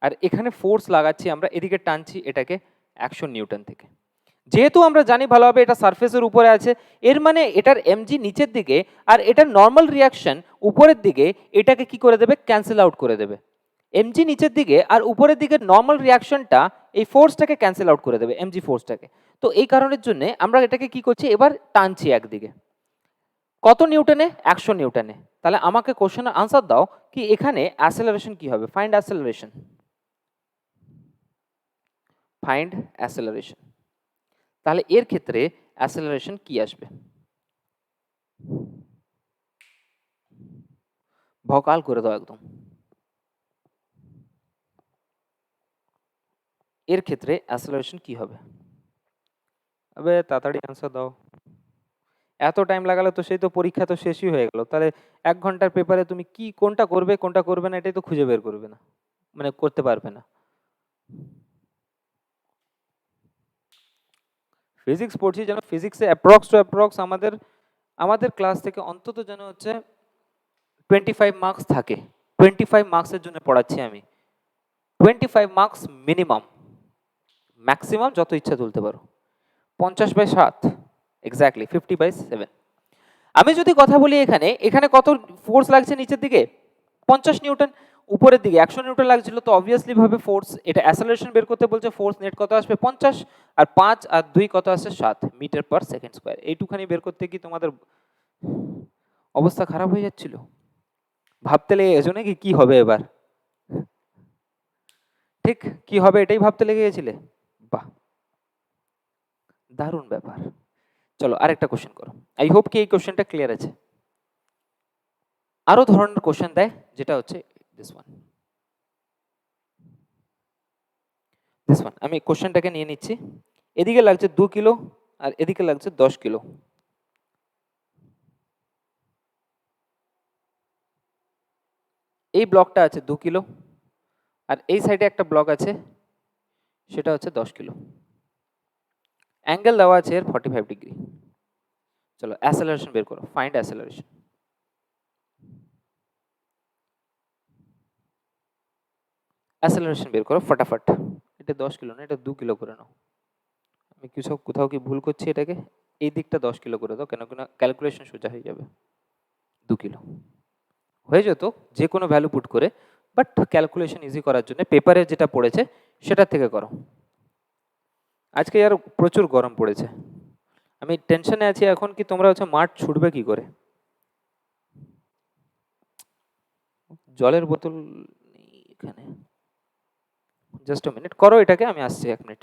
আর এখানে ফোর্স লাগাচ্ছি আমরা, এদিকে টানছি এটাকে 100 নিউটন থেকে। যেহেতু আমরা জানি ভালোভাবে এটা সারফেসের উপরে আছে, এর মানে এটার এমজি নিচের দিকে আর এটার নর্মাল রিয়াকশন উপরের দিকে, এটাকে কি করে দেবে, ক্যান্সেল আউট করে দেবে। এমজি নিচের দিকে আর উপরের দিকে নর্মাল রিয়াকশনটা এই ফোর্সটাকে ক্যান্সেল আউট করে দেবে, এমজি ফোর্সটাকে। তো এই কারণের জন্য আমরা এটাকে কি করছি, এবার টানছি একদিকে, কত নিউটনে, 100 নিউটনে। তাহলে আমাকে কোশ্চেনের আনসার দাও কি এখানে অ্যাসেলারেশন কি হবে, ফাইন্ড অ্যাসেলারেশন, ফাইন্ড অ্যাসেলারেশন। তাহলে এর ক্ষেত্রে অ্যাসেলারেশন কি আসবে, ভকাল করে দাও একদম। এর ক্ষেত্রে অ্যাসেলারেশন কি হবে, আবে তাড়াতাড়ি আনসার দাও। এত টাইম লাগালে তো সেই তো পরীক্ষা তো শেষই হয়ে গেল, তাহলে 1 ঘন্টার পেপারে তুমি কি কোনটা করবে না এটাই তো খুঁজে বের করবে না, মানে করতে পারবে না। ফিজিক্স পড়ছি যেন ফিজিক্সে অ্যাপ্রক্স টু অ্যাপ্রক্স আমাদের আমাদের ক্লাস থেকে অন্তত যেন হচ্ছে 25 মার্কস থাকে, 25 মার্কসের জন্য পড়াচ্ছি আমি, 25 মার্কস মিনিমাম, ম্যাক্সিমাম যত ইচ্ছা তুলতে পারো, 50/7, এক্স্যাক্টলি 50/7। আমি যদি কথা বলি এখানে, এখানে কত ফোর্স লাগছে নিচের দিকে 50 নিউটন, উপরের দিকে 100 নিউটন লাগছিল, তো অবভিয়াসলি ভাবে ফোর্স, এটা অ্যাসেলারেশন বের করতে বলছে, ফোর্স নেট কত আসবে 50, আর 5 আর 2 কত আসছে 7 মিটার পার সেকেন্ড স্কয়ার। এইটুখানি বের করতে কি তোমাদের অবস্থা খারাপ হয়ে যাচ্ছিল, ভাবতে লেগে গেছো নাকি কি হবে এবার, ঠিক কি হবে এটাই ভাবতে লেগে গেছিলে, বাহ দারুণ ব্যাপার। চলো আরেকটা কোশ্চেন করো, আই হোপ কি এই কোশ্চেনটা ক্লিয়ার আছে। আরো ধরনের কোশ্চেন দেয় যেটা হচ্ছে দিস ওয়ান, আমি কোশ্চেনটাকে নিয়ে নিচ্ছি, এদিকে লাগছে 2 কিলো আর এদিকে লাগছে 10 কিলো, এই ব্লকটা আছে 2 কিলো আর এই সাইডে একটা ব্লক আছে সেটা হচ্ছে 10 কিলো, অ্যাঙ্গেল দেওয়া আছে এর 45 ডিগ্রি। চলো অ্যাসেলারেশন বের করো, ফাইন্ড অ্যাসেলারেশন। অ্যাসেলারেশন বের করো ফটাফট, এটা 10 কিলো না, এটা 2 কিলো করে নাও। আমি কিছু কোথাও কি ভুল করছি, এটাকে এই দিকটা 10 কিলো করে দাও, কেন কিনা ক্যালকুলেশন সোজা হয়ে যাবে। 2 কিলো হয়ে যেত যে কোনো ভ্যালু পুট করে, বাট ক্যালকুলেশন ইজি করার জন্য পেপারে যেটা পড়েছে সেটা থেকে করো। আজকে আর প্রচুর গরম পড়েছে, আমি টেনশনে আছি এখন কি তোমরা হচ্ছে মাঠ ছুটবে কি করে, জলের বোতল এখানে, জাস্ট মিনিট করো এটাকে, আমি আসছি 1 মিনিট।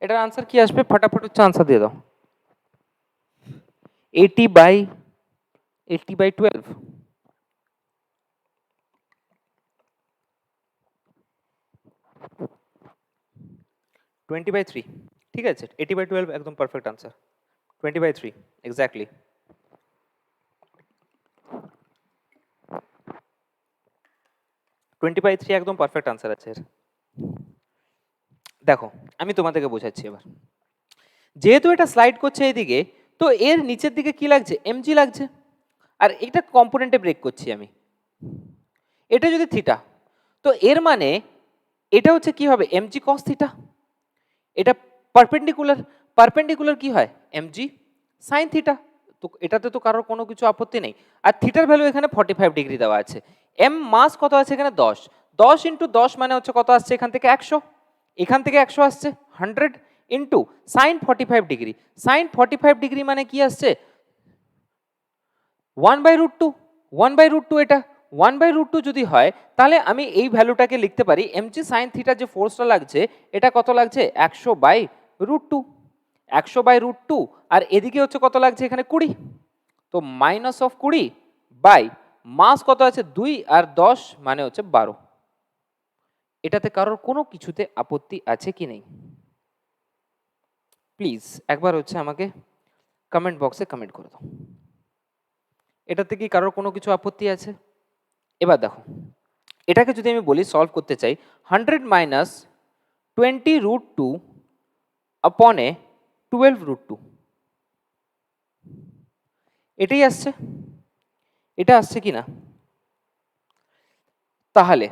এটার আনসার কি আসবে, ফটাফট হচ্ছে আনসার দিয়ে দাও। 80/12, 20/3, ঠিক আছে, 80/12 একদম পারফেক্ট আনসার, 20/3 এক্স্যাক্টলি। 20/3 একদম পারফেক্ট আনসার আছে এর। দেখো আমি তোমাদেরকে বোঝাচ্ছি এবার, যেহেতু এটা স্লাইড করছে এইদিকে, তো এর নিচের দিকে কি লাগছে, এমজি লাগছে, আর এটা কম্পোনেন্টে ব্রেক করছি আমি, এটা যদি থিটা, তো এর মানে এটা হচ্ছে কি হবে mg cos থিটা। এটা পারপেন্ডিকুলার, পারপেন্ডিকুলার কি হয় mg sin থিটা। তো এটাতে তো কারোর কোনো কিছু আপত্তি নেই। আর থিটার ভ্যালু এখানে 45 ডিগ্রি দেওয়া আছে। এম মাস কত আছে এখানে 10, 10 ইন্টু 10 মানে হচ্ছে কত আসছে এখান থেকে 100, এখান থেকে 100 আসছে 100 into sine 45 degree, sine 45 degree মানে কি আসছে 1/√2, 1/√2 এটা 1/√2 যদি হয় তাহলে আমি এই ভ্যালুটাকে লিখতে পারি mg sin থিটা যে ফোর্সটা লাগছে এটা কত লাগছে 100/√2, 100/√2 আর এদিকে হচ্ছে কত লাগছে এখানে 20, তো মাইনাস অফ 20 বাই মাস কত আছে 2 আর 10 মানে হচ্ছে 12। এটাতে কারোর কোনো কিছুতে আপত্তি আছে কি নেই? প্লিজ একবার হচ্ছে আমাকে কমেন্ট বক্সে কমেন্ট করে দাও। এটাতে কি কারোর কোনো কিছু আপত্তি আছে? এবার দেখো এটাকে যদি আমি বলি সলভ করতে চাই 100 মাইনাস 20√2 আপন এ 12√2, এটাই আসছে, এটা আসছে কি না? তাহলে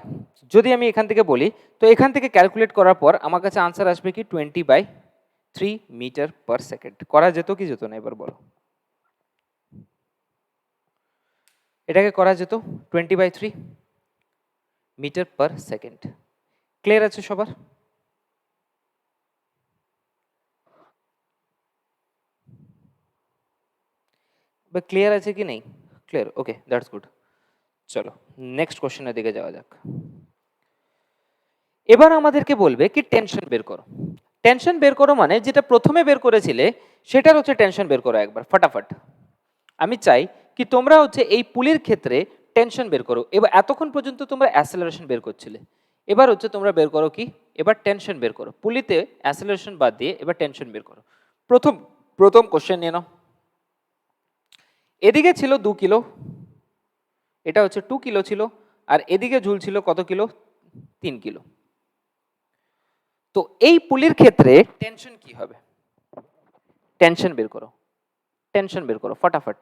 যদি আমি এখান থেকে বলি তো এখান থেকে ক্যালকুলেট করার পর আমার কাছে আনসার আসবে কি 20/3 মিটার পার সেকেন্ড। করা যেত কি যেত না এবার বলো? এটাকে করা যেত 20/3 মিটার পার সেকেন্ড। ক্লিয়ার আছে সবার? বা ক্লিয়ার আছে কি নেই? Clear, okay that's good. চলো নেক্সট কোশ্চেনের দিকে যাওয়া যাক। এবার আমাদেরকে বলবে কি টেনশন বের করো। টেনশন বের করো মানে যেটা প্রথমে বের করেছিলে সেটার হচ্ছে টেনশন বের করো একবার ফটাফট। আমি চাই কি তোমরা হচ্ছে এই পুলির ক্ষেত্রে টেনশন বের করো। এবার এতক্ষণ পর্যন্ত তোমরা অ্যাসেলারেশন বের করছিলে, এবার হচ্ছে তোমরা বের করো কি এবার টেনশন বের করো। পুলিতে অ্যাসেলারেশন বাদ দিয়ে এবার টেনশন বের করো। প্রথম কোশ্চেন নিয়ে নাও। এদিকে ছিল 2 কিলো, এটা হচ্ছে 2 কিলো ছিল, আর এদিকে ঝুলছিল কত কিলো 3 কিলো। তো এই পুলির ক্ষেত্রে টেনশন কি হবে? টেনশন বের করো, টেনশন বের করো ফটাফট।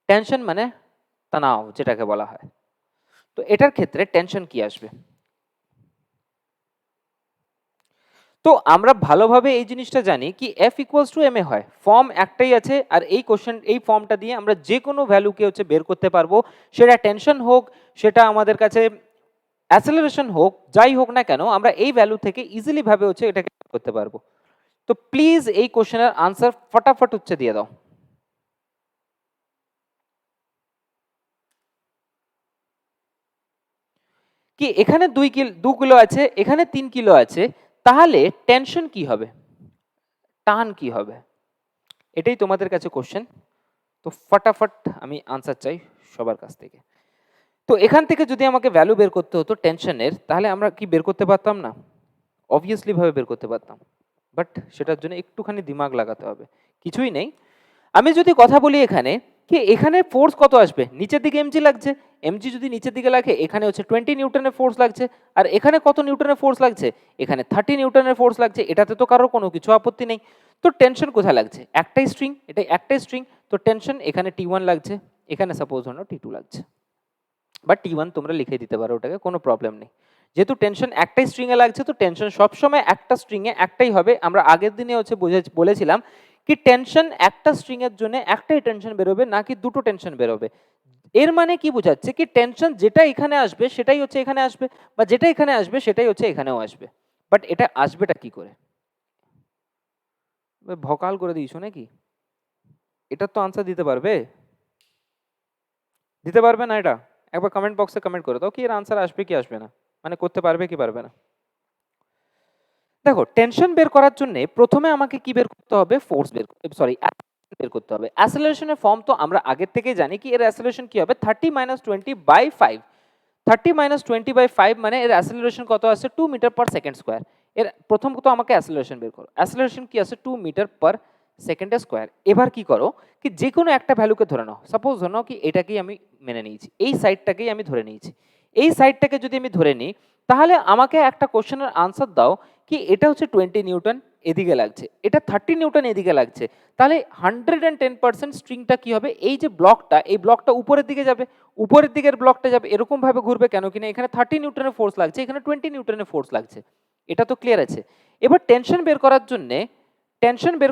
টেনশন মানে তনাব যেটাকে বলা হয়। তো এটার ক্ষেত্রে টেনশন কি আসবে? তো আমরা ভালোভাবে এই জিনিসটা জানি কি F ইকুয়ালস টু ma হয়, ফর্ম একটাই আছে। আর এই কোশ্চেন এই ফর্মটা দিয়ে আমরা যে কোনো ভ্যালুকে হচ্ছে বের করতে পারবো, সেটা টেনশন হোক, সেটা আমাদের কাছে অ্যাসেলারেশন হোক, যাই হোক না কেন আমরা এই ভ্যালু থেকে ইজিলি ভাবে হচ্ছে এটাকে করতে পারবো। তো প্লিজ এই কোশ্চেনের আনসার ফটাফট হচ্ছে দিয়ে দাও। কি এখানে 2 কিলো আছে, এখানে 3 কিলো আছে, তাহলে টেনশন কি হবে, টান কি হবে? এটাই তোমাদের কাছে কোশ্চেন। তো ফটাফট আমি আনসার চাই সবার কাছ থেকে। তো এখান থেকে যদি আমাকে ভ্যালু বের করতে হতো টেনশনের, তাহলে আমরা কি বের করতে পারতাম না? অবভিয়াসলি ভাবে বের করতে পারতাম, বাট সেটার জন্য একটুখানি দিমাগ লাগাতে হবে। কিছুই নেই, আমি যদি কথা বলি এখানে কি এখানে ফোর্স কত আসবে, নিচের দিকে এমজি লাগছে, এমজি যদি নিচের দিকে লাগে এখানে হচ্ছে 20 নিউটনের ফোর্স লাগছে, আর এখানে কত নিউটনের ফোর্স লাগছে, এখানে 30 নিউটনের ফোর্স লাগছে। এটাতে তো কারোর কোনো কিছু আপত্তি নেই। তো টেনশন কোথায় লাগছে, একটাই স্ট্রিং, এটা একটাই স্ট্রিং, তো টেনশন এখানে T1 লাগছে, এখানে সাপোজ ধরো T2 লাগছে, বা T1 তোমরা লিখে দিতে পারো, ওটাকে কোনো প্রবলেম নেই। যেহেতু টেনশন একটাই স্ট্রিং এ লাগছে তো টেনশন সবসময় একটা স্ট্রিং এ একটাই হবে। আমরা আগের দিনে হচ্ছে বলেছিলাম কি টেনশন একটা স্ট্রিং এর জন্য একটাই টেনশন বেরোবে, না কি দুটো টেনশন বেরোবে। এর মানে কি বোঝাচ্ছে কি টেনশন যেটা এখানে আসবে সেটাই হচ্ছে এখানে আসবে, বা যেটা এখানে আসবে সেটাই হচ্ছে এখানেও আসবে। বাট এটা আসবেটা কি করে? ভকাল করে দিয়েছো নাকি? এটার তো আনসার দিতে পারবে, দিতে পারবে না? এটা একবার কমেন্ট বক্সে কমেন্ট করে দাও কি এর আনসার আসবে কি আসবে না, মানে করতে পারবে কি পারবে না। দেখো টেনশন বের করার জন্য প্রথমে আমাকে কি বের করতে হবে, ফোর্স বের করতে হবে। অ্যাসেলারেশনের ফর্ম তো আমরা আগের থেকেই জানি কি এর অ্যাসেলারেশন কি হবে 30 - 20/5, 30 - 20/5 মানে এর অ্যাসেলারেশন কত আছে 2 মিটার পার সেকেন্ড স্কয়ার। এর প্রথম তো আমাকে অ্যাসেলারেশন বের করো, অ্যাসেলারেশন কি আছে 2 মিটার পার সেকেন্ড স্কয়ার। এবার কি করো কি যে কোনো একটা ভ্যালুকে ধরে নাও, সাপোজ ধরে নাও কি এটাকেই আমি মেনে নিয়েছি, এই সাইডটাকেই আমি ধরে নিয়েছি। এই সাইডটাকে যদি আমি ধরে নিই তাহলে আমাকে একটা কোশ্চেনের আনসার দাও কি এটা হচ্ছে 20 নিউটন এদিকে লাগছে, এটা 30 নিউটন এদিকে লাগছে, তাহলে 110% স্ট্রিংটা কি হবে, এই যে ব্লকটা, এই ব্লকটা উপরের দিকে যাবে, উপরের দিকের ব্লকটা যাবে এরকম ভাবে ঘুরবে, কেন কিনা এখানে 30 নিউটনের ফোর্স লাগছে, এখানে 20 নিউটনের ফোর্স লাগছে। এটা তো ক্লিয়ার আছে। এবার টেনশন বের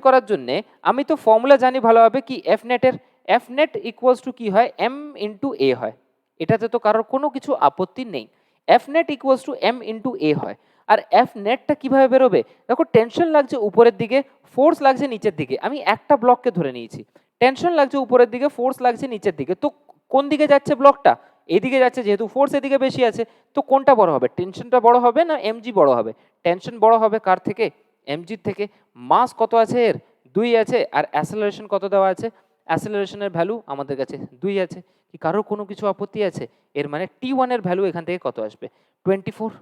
করার জন্য আমি তো ফর্মুলা জানি ভালোভাবে, কি এফ নেটের, এফ নেট ইকুয়ালস টু কি হয়, এম ইন্টু এ হয়। এটাতে তো কারোর কোনো কিছু আপত্তি নেই। F net equals to M into A হয়। আর এফ নেটটা কিভাবে বেরোবে, দেখো টেনশন লাগছে উপরের দিকে, ফোর্স লাগছে নিচের দিকে, আমি একটা ব্লককে ধরে নিয়েছি, টেনশন লাগছে উপরের দিকে, ফোর্স লাগছে নিচের দিকে, তো কোন দিকে যাচ্ছে ব্লকটা, এদিকে যাচ্ছে, যেহেতু ফোর্স এদিকে বেশি আছে, তো কোনটা বড় হবে, টেনশনটা বড় হবে না এমজি বড় হবে? টেনশন বড় হবে কার থেকে, এমজির থেকে। মাস কত আছে এর, 2 আছে, আর অ্যাসেলারেশন কত দেওয়া আছে, অ্যাসেলারেশনের ভ্যালু আমাদের কাছে 2 আছে। কি কারোর কোনো কিছু আপত্তি আছে? এর মানে T1 এর ভ্যালু এখান থেকে কত আসবে, 24।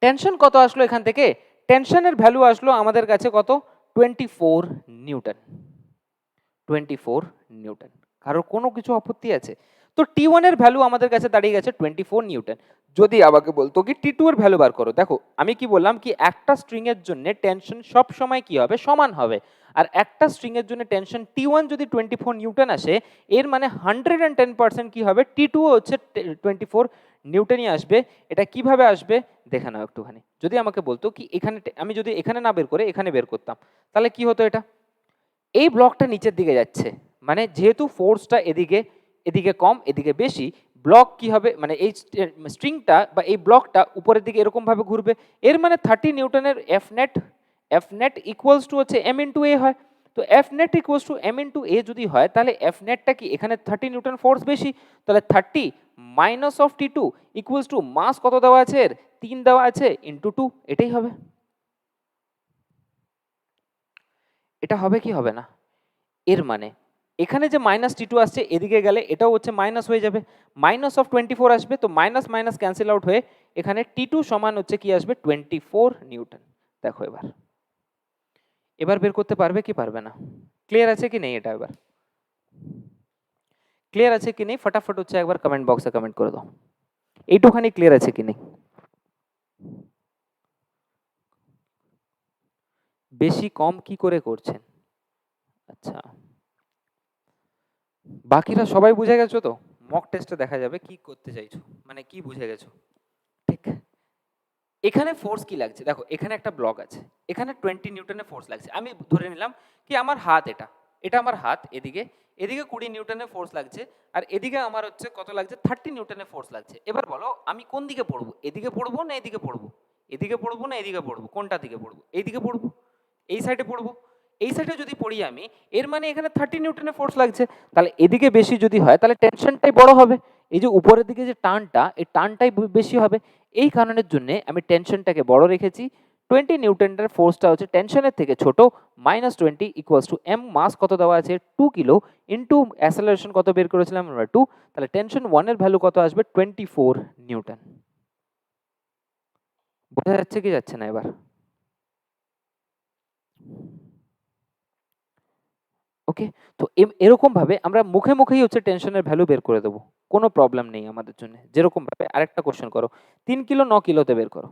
টেনশন কত আসলো এখান থেকে, টেনশনের ভ্যালু আসলো আমাদের কাছে কত, 24 নিউটন, 24 নিউটন। কারোর কোনো কিছু আপত্তি আছে? তো T1 এর ভ্যালু আমাদের কাছে দাঁড়িয়ে গেছে 24 নিউটন। যদি আমাকে বলতো কি T2 এর ভ্যালু বার করো, দেখো আমি কি বললাম, কি একটা স্ট্রিং এর জন্য টেনশন সব সময় কি হবে, সমান হবে। আর একটা স্ট্রিং এর জন্য টেনশন T1 যদি 24 নিউটন আসে, এর মানে 110% কি হবে, T2 হচ্ছে 24 নিউটনই আসবে। এটা কিভাবে আসবে দেখে নাও একটুখানি। যদি আমাকে বলতো কি এখানে, আমি যদি এখানে না বের করে এখানে বের করতাম, তাহলে কি হতো, এটা এই ব্লকটা নিচের দিকে যাচ্ছে, মানে যেহেতু ফোর্সটা এদিকে, এদিকে কম এদিকে বেশি, ব্লক কি হবে, মানে এই স্ট্রিংটা বা এই ব্লকটা উপরের দিকে এরকম ভাবে ঘুরবে। এর মানে 30 নিউটনের এফ নেট ইকুয়ালস টু হচ্ছে এম ইন্টু এ হয়। তো F net equals to M into A যদি হয়, তাহলে এফ নেটটা কি, এখানে 30 নিউটন ফোর্স বেশি, তাহলে 30 minus of T2 equals to mass কত দেওয়া আছে এর, 3 দেওয়া আছে, ইন্টু 2, এটাই হবে। এটা হবে কি হবে না? এর মানে এখানে যে মাইনাস T2 আসছে, এদিকে গেলে এটাও হচ্ছে মাইনাস হয়ে যাবে, মাইনাস অফ 24 আসবে, তো মাইনাস মাইনাস ক্যান্সেল আউট হয়ে এখানে T2 সমান হচ্ছে কি আসবে, 24 নিউটন। দেখো এবার এবার বের করতে পারবে কি পারবে না, ক্লিয়ার আছে কি নেই, এটা এবার ক্লিয়ার আছে কি নেই, ফটাফট হচ্ছে একবার কমেন্ট বক্সে কমেন্ট করে দাও, এইটুখানি ক্লিয়ার আছে কি নেই। বেশি কম কি করে করছেন? আচ্ছা, বাকিরা সবাই বুঝে গেছো তো? মক টেস্টে দেখা যাবে কি করতে চাইছো, মানে কি বুঝে গেছো। ঠিক, এখানে ফোর্স কি লাগছে, দেখো এখানে একটা ব্লক আছে, এখানে 20 নিউটনের ফোর্স লাগছে, আমি ধরে নিলাম কি আমার হাত, এটা এটা আমার হাত, এদিকে এদিকে 20 নিউটনের ফোর্স লাগছে, আর এদিকে আমার হচ্ছে কত লাগছে, 30 নিউটনের ফোর্স লাগছে। এবার বলো আমি কোন দিকে পড়বো, এদিকে পড়বো না এদিকে পড়বো, এদিকে পড়বো না এদিকে পড়বো, কোনটা দিকে পড়বো, এইদিকে পড়বো, এই সাইডে পড়বো। এই সাইডে যদি পড়ি আমি, এর মানে এখানে 30 নিউটনের ফোর্স লাগছে, তাহলে এদিকে বেশি যদি হয়, তাহলে টেনশনটাই বড় হবে, এই যে উপরের দিকে যে টানটা, এই টানটাই বেশি হবে। এই কারণের জন্য আমি টেনশনটাকে বড় রেখেছি, 20 নিউটনের ফোর্সটা হচ্ছে টেনশনের থেকে ছোট, -20 ইকুয়ালস টু এম, মাস কত দেওয়া আছে 2 কিলো, ইন্টু অ্যাসেলারেশন কত বের করেছিলাম আমরা 2, তাহলে টেনশন 1 এর ভ্যালু কত আসবে, 24 নিউটন। বোঝা যাচ্ছে কি যাচ্ছে না এবার? ওকে, তো এরকম ভাবে আমরা মুখে মুখেই হচ্ছে টেনশনের ভ্যালু বের করে দেবো, কোনো প্রবলেম নেই আমাদের জন্য। যেরকম ভাবে আরেকটা কোশ্চেন করো, 3 কিলো 9 কিলোতে বের করো।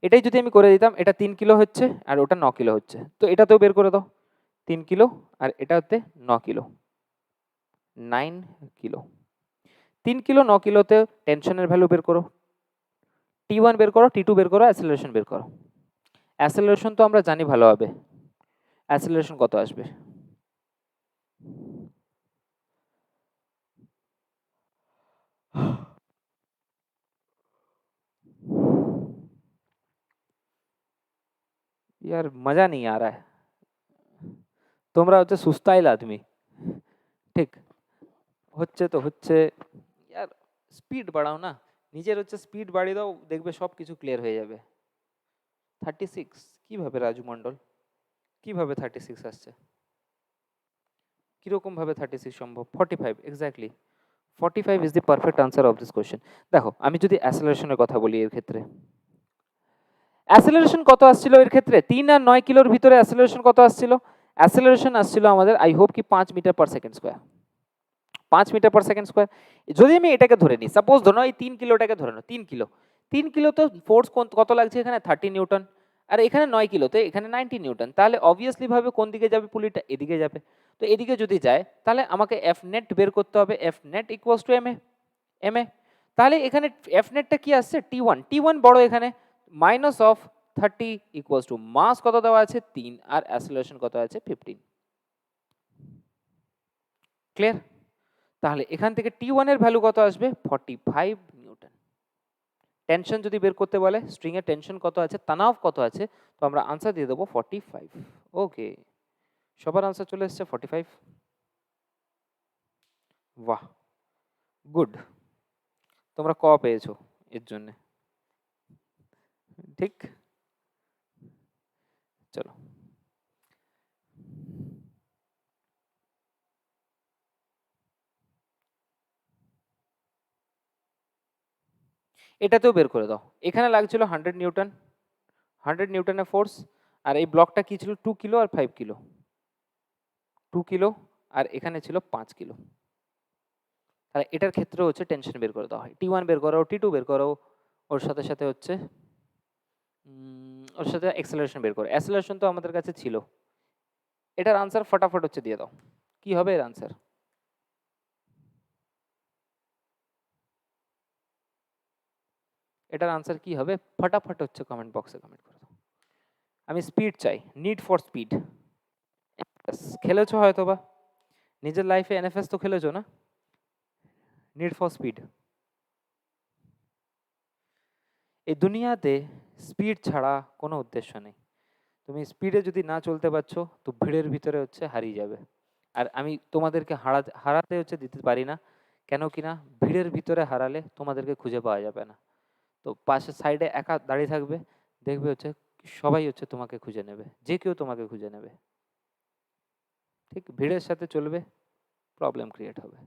এটাই যদি আমি করে দিতাম, এটা 3 কিলো হচ্ছে আর ওটা 9 কিলো হচ্ছে, তো এটাতেও বের করে দাও, 3 কিলো আর এটা হচ্ছে 9 কিলো, 9 কিলো। 3 কিলো 9 কিলোতে টেনশনের ভ্যালু বের করো, T1 বের করো, T2 বের করো, অ্যাসেলারেশন বের করো। অ্যাসেলারেশন তো আমরা জানি ভালোভাবে, অ্যাসেলারেশন কত আসবে, यार मजा नहीं आ रहा है, তোমরা হচ্ছে সুস্তাইল আদমি। ঠিক, হচ্ছে তো হচ্ছে, यार স্পিড বাড়াও না, নিজের হচ্ছে স্পিড বাড়িয়ে দাও, দেখবে সব কিছু ক্লিয়ার হয়ে যাবে। 36 কিভাবে রাজু মণ্ডল, কিভাবে 36 আসছে, কিরকম ভাবে 36 সম্ভব, 45 exactly, 45 is the perfect answer of this question. দেখো আমি যদি অ্যাসেলারেশনের কথা বলি, এর ক্ষেত্রে অ্যাসেলারেশন কত আসছিল এর ক্ষেত্রে, 3 আর 9 কিলোর ভিতরে অ্যাসেলারেশন কত আসছিল, অ্যাসেলারেশন আসছিল আমাদের আই হোপ কি 5 metre per second square, 5 metre per second square. যদি আমি এটাকে ধরে নিই, সাপোজ ধরো এই 3 কিলোটাকে ধরে নাও, 3 কিলো, 3 কিলোতে ফোর্স কত লাগছে এখানে 30 নিউটন, আর এখানে 9 কিলোতে এখানে 90 নিউটন, তাহলে অবভিয়াসলি ভাবে কোন দিকে যাবে পুলিটা, এদিকে যাবে। তো এদিকে যদি যায় তাহলে আমাকে এফ নেট বের করতে হবে, F net equals to M A. তাহলে এখানে এফ নেটটা কি আসছে, টি ওয়ান বড় এখানে, minus of 30 equals to mass কত দেওয়া আছে 3 আর অ্যাসেলারেশন কত আছে 15। ক্লিয়ার? তাহলে এখান থেকে টি1 এর ভ্যালু কত আসবে 45 নিউটন। টেনশন যদি বের করতে বলে, স্ট্রিং এর টেনশন কত আছে, তানাভ কত আছে, তো আমরা আনসার দিয়ে দেবো 45। ওকে, সবার আনসার চলে এসেছে 45। বাহ, গুড। তোমরা ক পেয়েছো এর জন্য, ঠিক? চলো, এটাতেও বের করে দাও। এখানে লাগছিল 100 নিউটন, 100 নিউটনের ফোর্স, আর এই ব্লকটা কি ছিল 2 কিলো আর 5 কিলো, 2 কিলো আর এখানে ছিল 5 কিলো। তাহলে এটার ক্ষেত্রে হচ্ছে টেনশন বের করে দেওয়া হয়, টি1 বের করো, টি2 বের করো, ওর সাথে সাথে হচ্ছে ওর সাথে অ্যাক্সেলারেশন বের করো। অ্যাক্সেলারেশন তো আমাদের কাছে ছিল। এটার আনসার ফটাফট হচ্ছে দিয়ে দাও, কি হবে এর আনসার? এটার আনসার কি হবে ফটাফট হচ্ছে কমেন্ট বক্সে কমেন্ট করে দাও। আমি স্পিড চাই, নিড ফর স্পিড। খেলেছো হয়তো বা নিজের লাইফে, এনএফএস তো খেলেছো না? Need for speed. এই দুনিয়াতে স্পিড ছাড়া কোনো উদ্দেশ্য নেই। তুমি স্পিডে যদি না চলতে পারছো তো ভিড়ের ভিতরে হচ্ছে হারিয়ে যাবে। আর আমি তোমাদেরকে হারাতে হচ্ছে দিতে পারি না, কেন কি না ভিড়ের ভিতরে হারালে তোমাদেরকে খুঁজে পাওয়া যাবে না। তো পাশে সাইডে একা দাঁড়িয়ে থাকবে, দেখবে হচ্ছে সবাই হচ্ছে তোমাকে খুঁজে নেবে, যে কেউ তোমাকে খুঁজে নেবে। ঠিক ভিড়ের সাথে চলবে, প্রবলেম ক্রিয়েট হবে।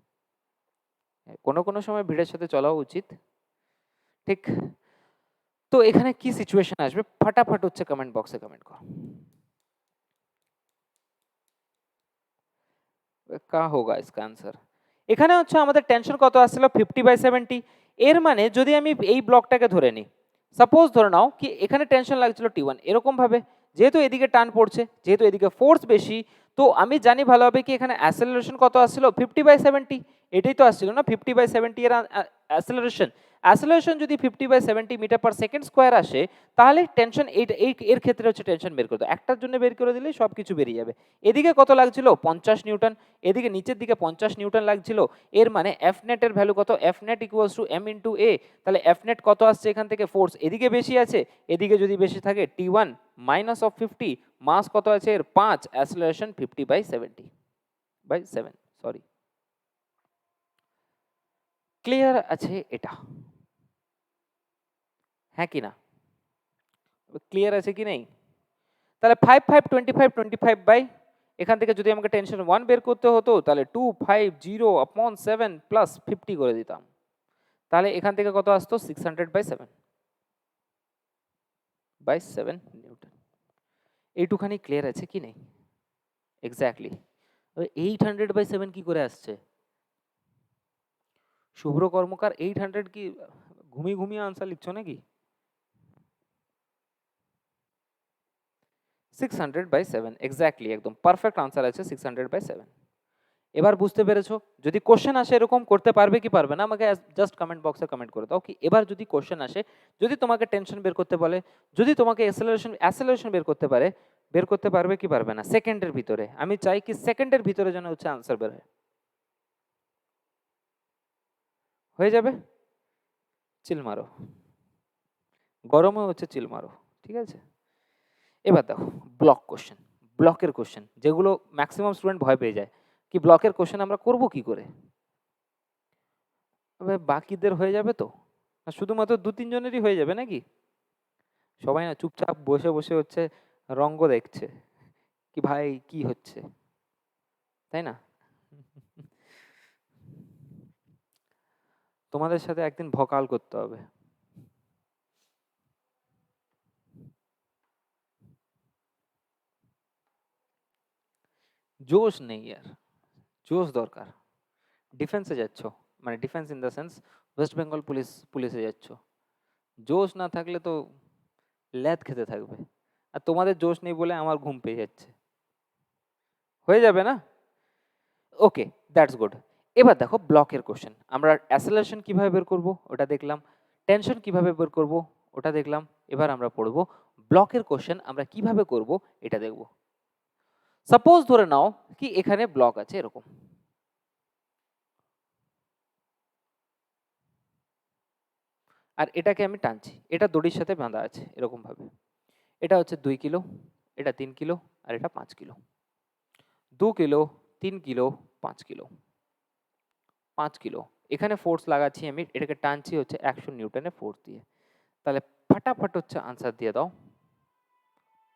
কোনো কোনো সময় ভিড়ের সাথে চলাও উচিত, ঠিক? তো এখানে কি সিচুয়েশন আসবে ফটাফট হচ্ছে কমেন্ট বক্সে কমেন্ট করো। কা হোগা ইসকা আনসার? এখানে হচ্ছে আমাদের টেনশন কত আসছিল 50/70। এর মানে যদি আমি এই ব্লকটাকে ধরে নিই, সাপোজ ধরে নাও কি এখানে টেনশন লাগছিল টি1, এরকম ভাবে যেহেতু এদিকে টান পড়ছে, যেহেতু এদিকে ফোর্স বেশি, তো আমি জানি ভালোভাবে কি এখানে অ্যাসেলারেশন কত আসছিল 50/70। এটাই তো আসছিল না 50/70 এর অ্যাসেলারেশন। অ্যাসেলারেশন যদি 50/70 মিটার পার সেকেন্ড স্কোয়ার আসে, তাহলে টেনশন এর ক্ষেত্রে হচ্ছে টেনশন বের করে দাও, একটার জন্য বের করে দিলেই সব কিছু বেরিয়ে যাবে। এদিকে কত লাগছিল 50 নিউটন, এদিকে নিচের দিকে 50 নিউটন লাগছিল। এর মানে এফ নেটের ভ্যালু কত, F net equals to M into A. তাহলে এফ নেট কত আসছে এখান থেকে, ফোর্স এদিকে বেশি আছে, এদিকে যদি বেশি থাকে টি1 মাইনাস অফ 50, মাস কত আছে এর 5, অ্যাসেলারেশন 50/70/7, সরি। ক্লিয়ার আছে এটা? হ্যাঁ কি না? ক্লিয়ার আছে কি নেই? তাহলে 5 5 25 25 বাই, এখান থেকে যদি আমাকে টেনশন 1 বের করতে হতো তাহলে 250/7 প্লাস 50 করে দিতাম, তাহলে এখান থেকে কত আসতো 600/7 নিউটন। এইটুখানি ক্লিয়ার আছে কি নেই? এক্স্যাক্টলি। 800/7 কি করে আসছে? শুভ্র কর্মকার 800 কি ঘুমিয়ে ঘুমিয়ে আনসার লিখছো নাকি? 600/7, এক্স্যাক্টলি, একদম পারফেক্ট আনসার আছে 600/7। এবার বুঝতে পেরেছো? যদি কোশ্চেন আসে এরকম করতে পারবে কি পারবে না আমাকে জাস্ট কমেন্ট বক্সে কমেন্ট করে দাও কি এবার যদি কোশ্চেন আসে, যদি তোমাকে টেনশন বের করতে বলে, যদি তোমাকে অ্যাসেলারেশন বের করতে পারবে কি পারবে না সেকেন্ডের ভিতরে? আমি চাই কি সেকেন্ডের ভিতরে যেন হচ্ছে আনসার বের হয়। হয়ে যাবে? চিল মারো, গরমে হচ্ছে চিল মারো, ঠিক আছে? এবার দেখো ব্লক কোশ্চেন, ব্লকের কোশ্চেন যেগুলো ম্যাক্সিমাম স্টুডেন্ট ভয় পেয়ে যায় কি ব্লকের কোশ্চেন আমরা করব কি করে? তবে বাকিদের হয়ে যাবে তো? না শুধুমাত্র 2-3 জনেরই হয়ে যাবে নাকি? সবাই না চুপচাপ বসে বসে হচ্ছে রঙ্গ দেখছে কি ভাই কি হচ্ছে, তাই না? তোমাদের সাথে একদিন ভকাল করতে হবে। জোশ নেই यार, জোশ দরকার। ডিফেন্সে যাচ্ছ, মানে defence in the sense West Bengal পুলিশে যাচ্ছ, জোশ না থাকলে তো ল্যাদ খেতে থাকবে, আর তোমাদের জোশ নেই বলে আমার ঘুম পেয়ে যাচ্ছে। হয়ে যাবে না? ওকে, দ্যাটস গুড। এবার দেখো ব্লকের কোশ্চেন। আমরা অ্যাসেলারেশন কিভাবে বের করব ওটা দেখলাম, টেনশন কিভাবে বের করব ওটা দেখলাম। এবার আমরা পড়বো ব্লকের কোশ্চেন আমরা কিভাবে করব এটা দেখব। সাপোজ ধরে নাও কি এখানে ব্লক আছে এরকম, আর এটাকে আমি টানছি, এটা দড়ির সাথে বাঁধা আছে এরকম ভাবে। এটা হচ্ছে 2 কিলো, এটা 3 কিলো, আর এটা 5 kilo. 2 kilo, 3 kilo, 5 kilo, 5 kilo. এখানে ফোর্স লাগাচ্ছি আমি, এটাকে টানছি হচ্ছে 100 নিউটনের ফোর্স দিয়ে। তাহলে फटाफट হচ্ছে आंसर দিয়ে দাও।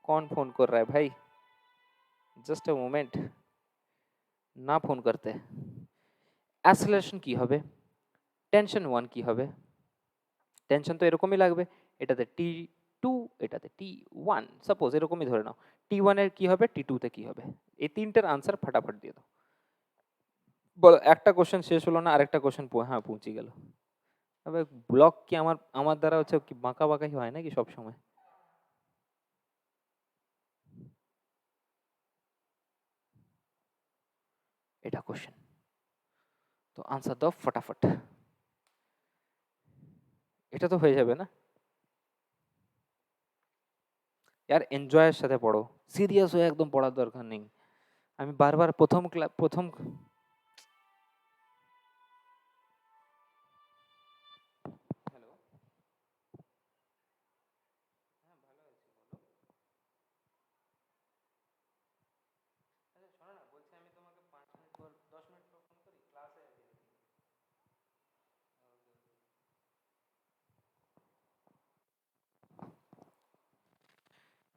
कौन फोन कर रहा है भाई? जस्ट अ मोमेंट, না ফোন করতে। অ্যাসেলারেশন কি হবে, টেনশন 1 কি হবে? টেনশন তো এরকমই লাগবে, এটাতে T2, এটাতে T1, সাপোজ এরকমই ধরে নাও। T1 এর কি হবে, T2 তে কি হবে? এই তিনটার আনসার फटाफट দিয়ে দাও। বলো, একটা কোশ্চেন শেষ হলো না, আরেকটা কোশ্চেন হ্যাঁ পৌঁছে গেল। তবে ব্লক কি আমার আমার দ্বারা হচ্ছে কি বাঁকা বাঁকাই হয় নাকি সব সময়? এটা কোশ্চেন, তো আনসার দাও फटाफट। এটা তো হয়ে যাবে না? यार এনজয়ের সাথে পড়ো, সিরিয়াস হয়ে একদম পড়ার দরকার নেই। আমি বারবার প্রথম হ্যালো, হ্যাঁ ভালো আছি, বলো। আচ্ছা শোনো না, বলছি আমি তোমাকে 5 মিনিট পর 10 মিনিট পর ফোন করি, ক্লাসে আছি।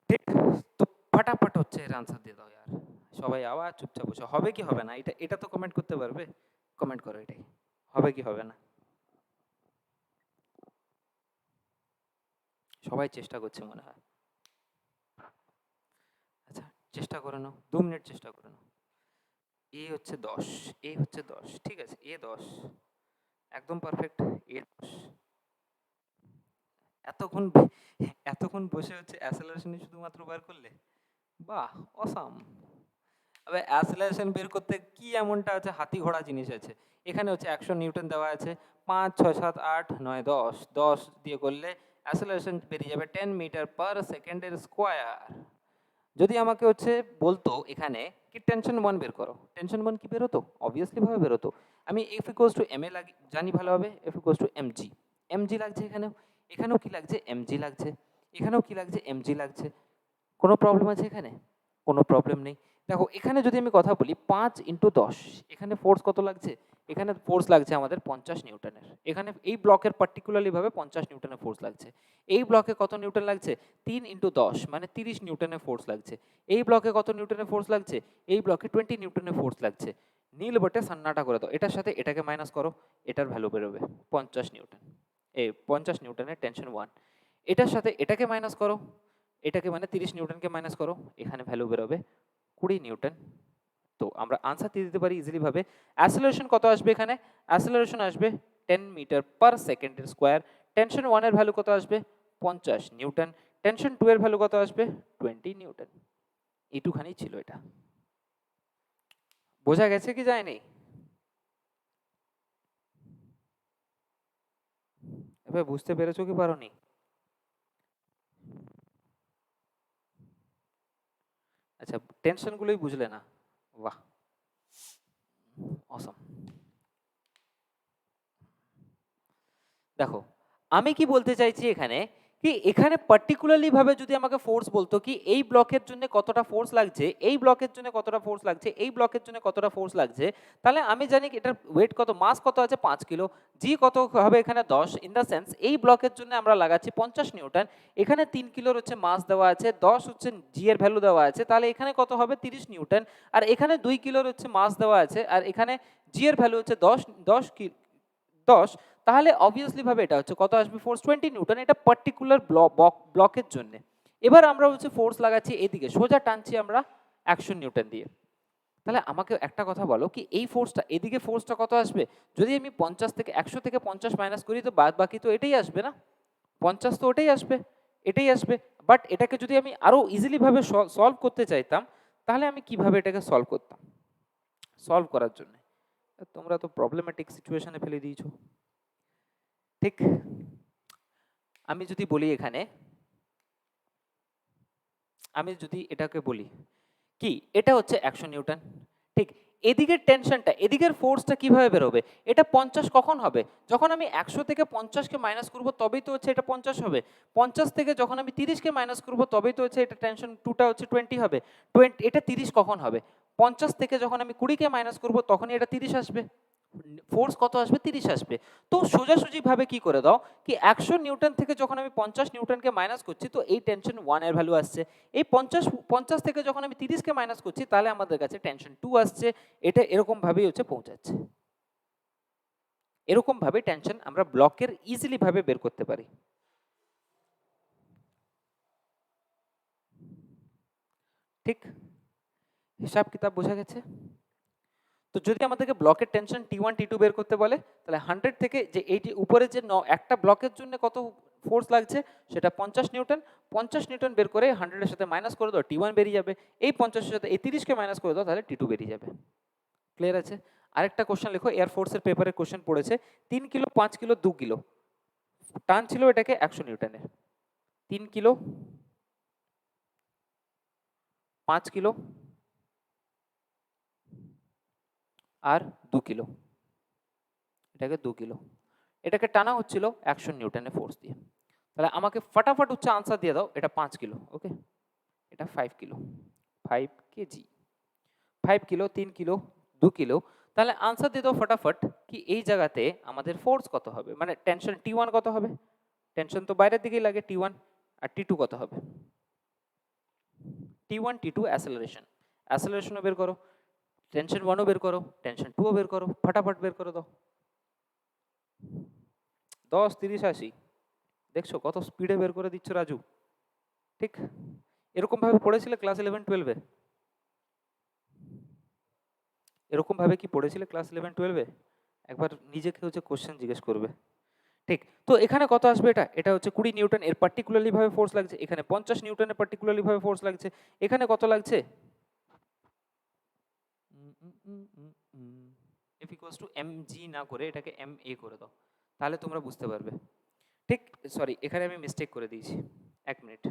ঠিক, তো ফটাফট হচ্ছে এর আনসার দিয়ে দাও यार। সবাই আবার চুপচাপ বসে, হবে কি হবে না এটা এটা তো কমেন্ট করতে পারবে? কমেন্ট করো এটাই, হবে কি হবে না। সবাই চেষ্টা করছে মনে হয়। আচ্ছা চেষ্টা করে নাও, 2 মিনিট চেষ্টা করে নাও। এ হচ্ছে 10, এ হচ্ছে 10, ঠিক আছে, এ 10 একদম পারফেক্ট। এ 10 এতক্ষণ এতক্ষণ বসে হচ্ছে অ্যাসেলারেশনই শুধুমাত্র বার করলে, বাহ অসাম। তবে অ্যাসেলারেশন বের করতে কি এমনটা আছে, হাতি ঘোড়া জিনিস আছে। এখানে হচ্ছে 100 নিউটন দেওয়া আছে, 5 6 7 8 9 10, 10 দিয়ে করলে অ্যাসেলারেশন বেরিয়ে যাবে 10 মিটার পার সেকেন্ডের স্কোয়ার। যদি আমাকে হচ্ছে বলতো এখানে কি টেনশন 1 বের করো, টেনশন 1 কি বেরোতো? অবভিয়াসলি ভাবে বেরোতো। আমি এফ ইকুয়ালস টু এম এ জানি ভালোভাবে, F equals two MG. MG লাগছে এখানেও, এখানেও কি লাগছে, এমজি লাগছে, এখানেও কি লাগছে, এমজি লাগছে। কোনো প্রবলেম আছে এখানে? কোনো প্রবলেম নেই। দেখো এখানে যদি আমি কথা বলি 5 × 10, এখানে ফোর্স কত লাগছে? এখানে ফোর্স লাগছে আমাদের 50 নিউটনের। এখানে এই ব্লকের পার্টিকুলারলি ভাবে 50 নিউটনের ফোর্স লাগছে। এই ব্লকে কত নিউটন লাগছে? 3 × 10 মানে 30 নিউটনের ফোর্স লাগছে। এই ব্লকে কত নিউটনের ফোর্স লাগছে? এই ব্লকে 20 নিউটনের ফোর্স লাগছে। নীল বটে সান্নাটা করে দাও, এটার সাথে এটাকে মাইনাস করো, এটার ভ্যালু বেরোবে 50 নিউটন। 50 নিউটনের টেনশন 1। এটার সাথে এটাকে মাইনাস করো, এটাকে মানে 30 নিউটনকে মাইনাস করো, এখানে ভ্যালু বেরোবে 20 নিউটন। তো আমরা আনসার দিয়ে দিতে পারি ইজিলি ভাবে। অ্যাসেলারেশন কত আসবে এখানে? অ্যাসেলারেশন আসবে 10 মিটার পার সেকেন্ডের স্কোয়ার। টেনশন 1 এর ভ্যালু কত আসবে? 50 নিউটন। টেনশন 2 এর ভ্যালু কত আসবে? 20 নিউটন। এইটুখানি ছিল এটা। বোঝা গেছে কি যায়নি? এবার বুঝতে পেরেছো কি পারোনি? আচ্ছা টেনশনগুলোই বুঝলে না, বাহ অসম। দেখো আমি কি বলতে চাইছি এখানে, কি এখানে পার্টিকুলারলি ভাবে যদি আমাকে ফোর্স বলতো কি এই ব্লকের জন্য কতটা ফোর্স লাগছে, এই ব্লকের জন্য কতটা ফোর্স লাগছে, এই ব্লকের জন্য কতটা ফোর্স লাগছে, তাহলে আমি জানি কি এটার ওয়েট কত, মাস কত আছে 5 কিলো, জি কত হবে এখানে 10, ইন দ্য সেন্স এই ব্লকের জন্য আমরা লাগাচ্ছি 50 নিউটন। এখানে 3 কিলোর হচ্ছে মাস দেওয়া আছে, 10 হচ্ছে জি এর ভ্যালু দেওয়া আছে, তাহলে এখানে কত হবে 30 নিউটন। আর এখানে 2 কিলোর হচ্ছে মাস দেওয়া আছে, আর এখানে জি এর ভ্যালু হচ্ছে 10 10 10, তাহলে অবভিয়াসলি ভাবে এটা হচ্ছে কত আসবে, ফোর্স 20 নিউটন, এটা পার্টিকুলার ব্লকের জন্য। এবার আমরা হচ্ছে ফোর্স লাগাচ্ছি এদিকে, সোজা টানছি আমরা 100 নিউটন দিয়ে। তাহলে আমাকে একটা কথা বলো কি এই ফোর্সটা এদিকে ফোর্সটা কত আসবে? যদি আমি 50 থেকে 100 থেকে 50 মাইনাস করি তো বাদ বাকি তো এটাই আসবে না, 50 তো ওটাই আসবে, এটাই আসবে। বাট এটাকে যদি আমি আরো ইজিলি ভাবে সলভ করতে চাইতাম, তাহলে আমি কিভাবে এটাকে সলভ করতাম? সলভ করার জন্য তোমরা তো প্রবলেমেটিক সিচুয়েশনে ফেলে দিয়েছো। ঠিক, আমি যদি বলি এখানে, আমি যদি এটাকে বলি কি, এটা হচ্ছে 100 নিউটন। ঠিক, এদিকের টেনশনটা, এদিকের ফোর্সটা কিভাবে বেরোবে? এটা 50 কখন হবে? যখন আমি 100 থেকে 50কে মাইনাস করব, তবেই তো হচ্ছে এটা 50 হবে। 50 থেকে যখন আমি 30কে মাইনাস করব, তবেই তো হচ্ছে এটা টেনশন 2টা হচ্ছে 20 হবে। 20, এটা 30 কখন হবে? 50 থেকে যখন আমি 20কে মাইনাস করব, তখনই এটা 30 আসবে। ফোর্স কত আসবে? 30 আসবে। তো সোজাসুজি ভাবে কি করে দাও কি, 100 নিউটন থেকে যখন আমি 50 নিউটনকে মাইনাস করছি, তো এই টেনশন 1 এর ভ্যালু আসছে। এই 50 থেকে যখন আমি 30কে মাইনাস করছি, তাহলে আমাদের কাছে টেনশন 2 আসছে। এটা এরকম ভাবেই হচ্ছে পৌঁছাচ্ছে। এরকম ভাবে টেনশন আমরা ব্লকের ইজিলি ভাবে বের করতে পারি। ঠিক, হিসাব কিতাব বোঝা গেছে? তো যদি আমাদেরকে ব্লকের টেনশন T1 T2 বের করতে বলে, তাহলে 100 থেকে যে এই যে উপরে যে একটা ব্লকের জন্য কত ফোর্স লাগছে সেটা 50 নিউটন। 50 নিউটন বের করে 100 এর সাথে মাইনাস করে দাও, T1 বেরিয়ে যাবে। এই 50 এর সাথে এই 30কে মাইনাস করে দাও, তাহলে T2 বেরিয়ে যাবে। ক্লিয়ার আছে? আরেকটা কোশ্চেন লেখো, এয়ারফোর্সের পেপারে কোশ্চেন পড়েছে, 3 কিলো, 5 কিলো, 2 কিলো টান ছিল এটাকে 100 নিউটনের। 3 কিলো, 5 কিলো আর 2 কিলো, এটাকে 2 কিলো, এটাকে টানা হচ্ছিল 100 নিউটনের ফোর্স দিয়ে। তাহলে আমাকে ফটাফট হচ্ছে আনসার দিয়ে দাও, এটা 5 কিলো, ওকে, এটা 5 kilo, 5 KG, 5 kilo, 3 kilo, 2 kilo. তাহলে আনসার দিয়ে দাও ফটাফট কি এই জায়গাতে আমাদের ফোর্স কত হবে, মানে টেনশন T1 কত হবে? টেনশন তো বাইরের দিকেই লাগে T1, আর T2 কত হবে? T1 T2 অ্যাসেলারেশন, অ্যাসেলারেশনও বের করো, টেনশন 1ও বের করো, টেনশন 2ও বের করো, ফটাফট বের করে দাও। 10, 30, 80, দেখছো কত স্পিডে বের করে দিচ্ছ রাজু। ঠিক, এরকম ভাবে পড়েছিলে ক্লাস 11-12-এ? এরকম ভাবে কি পড়েছিলে ক্লাস 11-12-এ? একবার নিজেকে হচ্ছে কোশ্চেন জিজ্ঞেস করবে। ঠিক, তো এখানে কত আসবে? এটা এটা হচ্ছে 20 নিউটন, এর পার্টিকুলারলি ভাবে ফোর্স লাগছে। এখানে 50 নিউটনের পার্টিকুলারলি ভাবে ফোর্স লাগছে। এখানে কত লাগছে? F equals to mg না করে এটাকে ma করে দাও, তাহলে তোমরা বুঝতে পারবে। ঠিক, সরি এখানে আমি মিস্টেক করে দিয়েছি, 1 মিনিট।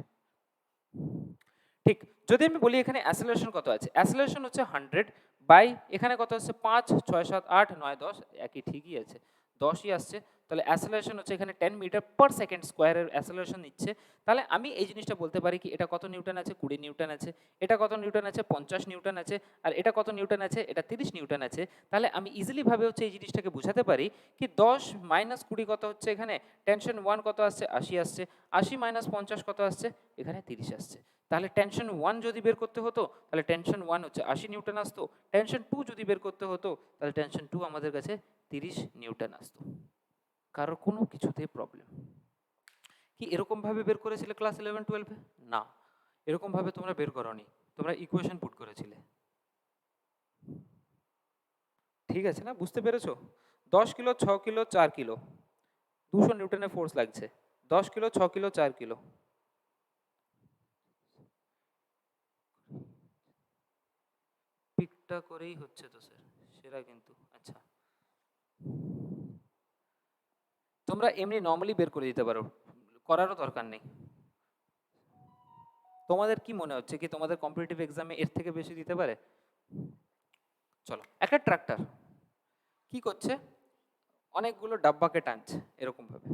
ঠিক, যদি আমি বলি এখানে অ্যাসেলারেশন কত আছে, অ্যাসেলারেশন হচ্ছে 100 বাই এখানে কত হচ্ছে 5, 6, 7, 8, 9, 10, একই ঠিকই আছে, 10ই আসছে। তাহলে অ্যাসেলারেশন হচ্ছে এখানে 10 মিটার পার সেকেন্ড স্কোয়ারের অ্যাসেলারেশন নিচ্ছে। তাহলে আমি এই জিনিসটা বলতে পারি কি, এটা কত নিউটন আছে? 20 নিউটন আছে। এটা কত নিউটন আছে? 50 নিউটন আছে। আর এটা কত নিউটন আছে? এটা 30 নিউটন আছে। তাহলে আমি ইজিলি ভাবে হচ্ছে এই জিনিসটাকে বোঝাতে পারি কি 10 মাইনাস 20 কত হচ্ছে? এখানে টেনশন 1 কত আসছে? 80 আসছে। 80 মাইনাস 50 কত আসছে? এখানে 30 আসছে। তাহলে টেনশন 1 যদি বের করতে হতো, তাহলে টেনশন 1 হচ্ছে 80 নিউটন আসতো। টেনশন 2 যদি বের করতে হতো, তাহলে টেনশন 2 আমাদের কাছে 30 নিউটন আসতো। কারোর কোনো কিছুতে প্রবলেম কি এরকম ভাবে বের করেছিলে ক্লাস 11-12-এ? না, এরকম ভাবে তোমরা বের করোনি, তোমরা ইকুয়েশন পুট করেছিলে। ঠিক আছে না, বুঝতে পেরেছো? 10 কিলো, 6 কিলো, 4 কিলো, 200 নিউটনের ফোর্স লাগছে। 10 কিলো, 6 কিলো, 4 কিলো, পিকটা করেই হচ্ছে তো স্যার, সেরা কিন্তু। আচ্ছা, তোমরা এমনি নর্মালি বের করে দিতে পারো, করারও দরকার নেই। তোমাদের কি মনে হচ্ছে কি তোমাদের কম্পিটিটিভ এক্সামে এর থেকে বেশি দিতে পারে? চলো, একটা ট্রাক্টর কি করছে, অনেকগুলো ডাব্বাকে টানছে এরকম ভাবে,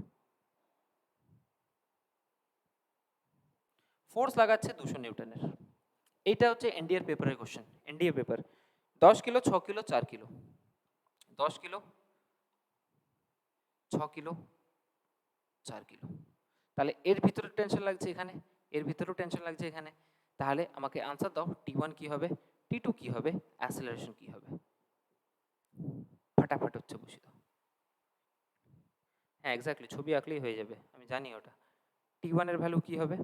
ফোর্স লাগাচ্ছে 200 নিউটনের। এইটা হচ্ছে এনডিএর পেপারের question, NDA paper. 10 kilo, 6 kilo, 4 kilo, 10 kilo, 6 kilo, 4 kilo. তাহলে এর ভিতরে টেনশন লাগছে এখানে, এর ভিতরেও টেনশন লাগছে এখানে। তাহলে আমাকে আনসার দাও, T1 কি হবে, T2 কি হবে, অ্যাসেলারেশন কি হবে? ফাটাফাট হচ্ছে বসে দাও। হ্যাঁ এক্স্যাক্টলি, ছবি আঁকলেই হয়ে যাবে, আমি জানি ওটা। T1 এর ভ্যালু কি হবে?